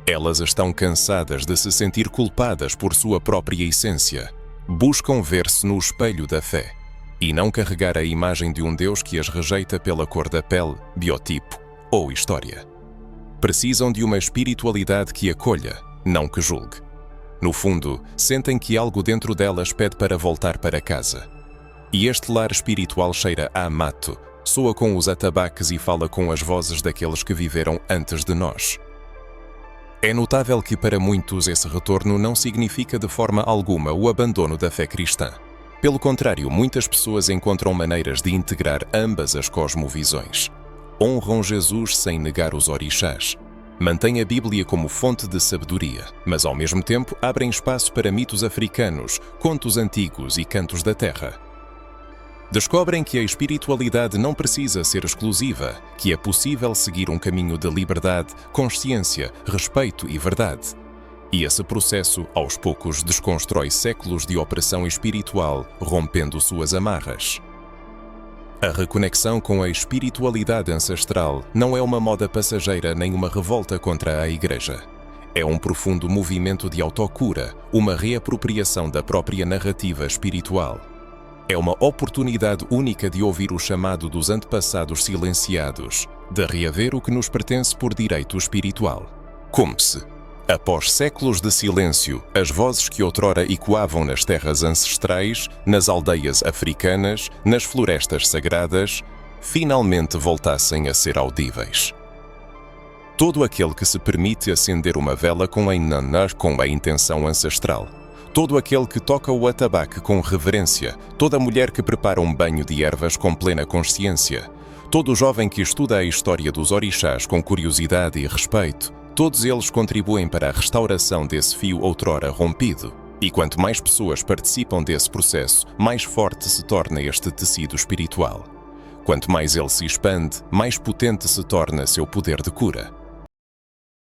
Elas estão cansadas de se sentir culpadas por sua própria essência. Buscam ver-se no espelho da fé e não carregar a imagem de um Deus que as rejeita pela cor da pele, biotipo ou história. Precisam de uma espiritualidade que acolha, não que julgue. No fundo, sentem que algo dentro delas pede para voltar para casa. E este lar espiritual cheira a mato, soa com os atabaques e fala com as vozes daqueles que viveram antes de nós. É notável que para muitos esse retorno não significa de forma alguma o abandono da fé cristã. Pelo contrário, muitas pessoas encontram maneiras de integrar ambas as cosmovisões. Honram Jesus sem negar os orixás. Mantêm a Bíblia como fonte de sabedoria, mas ao mesmo tempo abrem espaço para mitos africanos, contos antigos e cantos da terra. Descobrem que a espiritualidade não precisa ser exclusiva, que é possível seguir um caminho de liberdade, consciência, respeito e verdade. E esse processo, aos poucos, desconstrói séculos de opressão espiritual, rompendo suas amarras. A reconexão com a espiritualidade ancestral não é uma moda passageira nem uma revolta contra a Igreja. É um profundo movimento de autocura, uma reapropriação da própria narrativa espiritual. É uma oportunidade única de ouvir o chamado dos antepassados silenciados, de reaver o que nos pertence por direito espiritual. Como se, após séculos de silêncio, as vozes que outrora ecoavam nas terras ancestrais, nas aldeias africanas, nas florestas sagradas, finalmente voltassem a ser audíveis. Todo aquele que se permite acender uma vela com a intenção ancestral, todo aquele que toca o atabaque com reverência, toda mulher que prepara um banho de ervas com plena consciência, todo jovem que estuda a história dos orixás com curiosidade e respeito, todos eles contribuem para a restauração desse fio outrora rompido. E quanto mais pessoas participam desse processo, mais forte se torna este tecido espiritual. Quanto mais ele se expande, mais potente se torna seu poder de cura.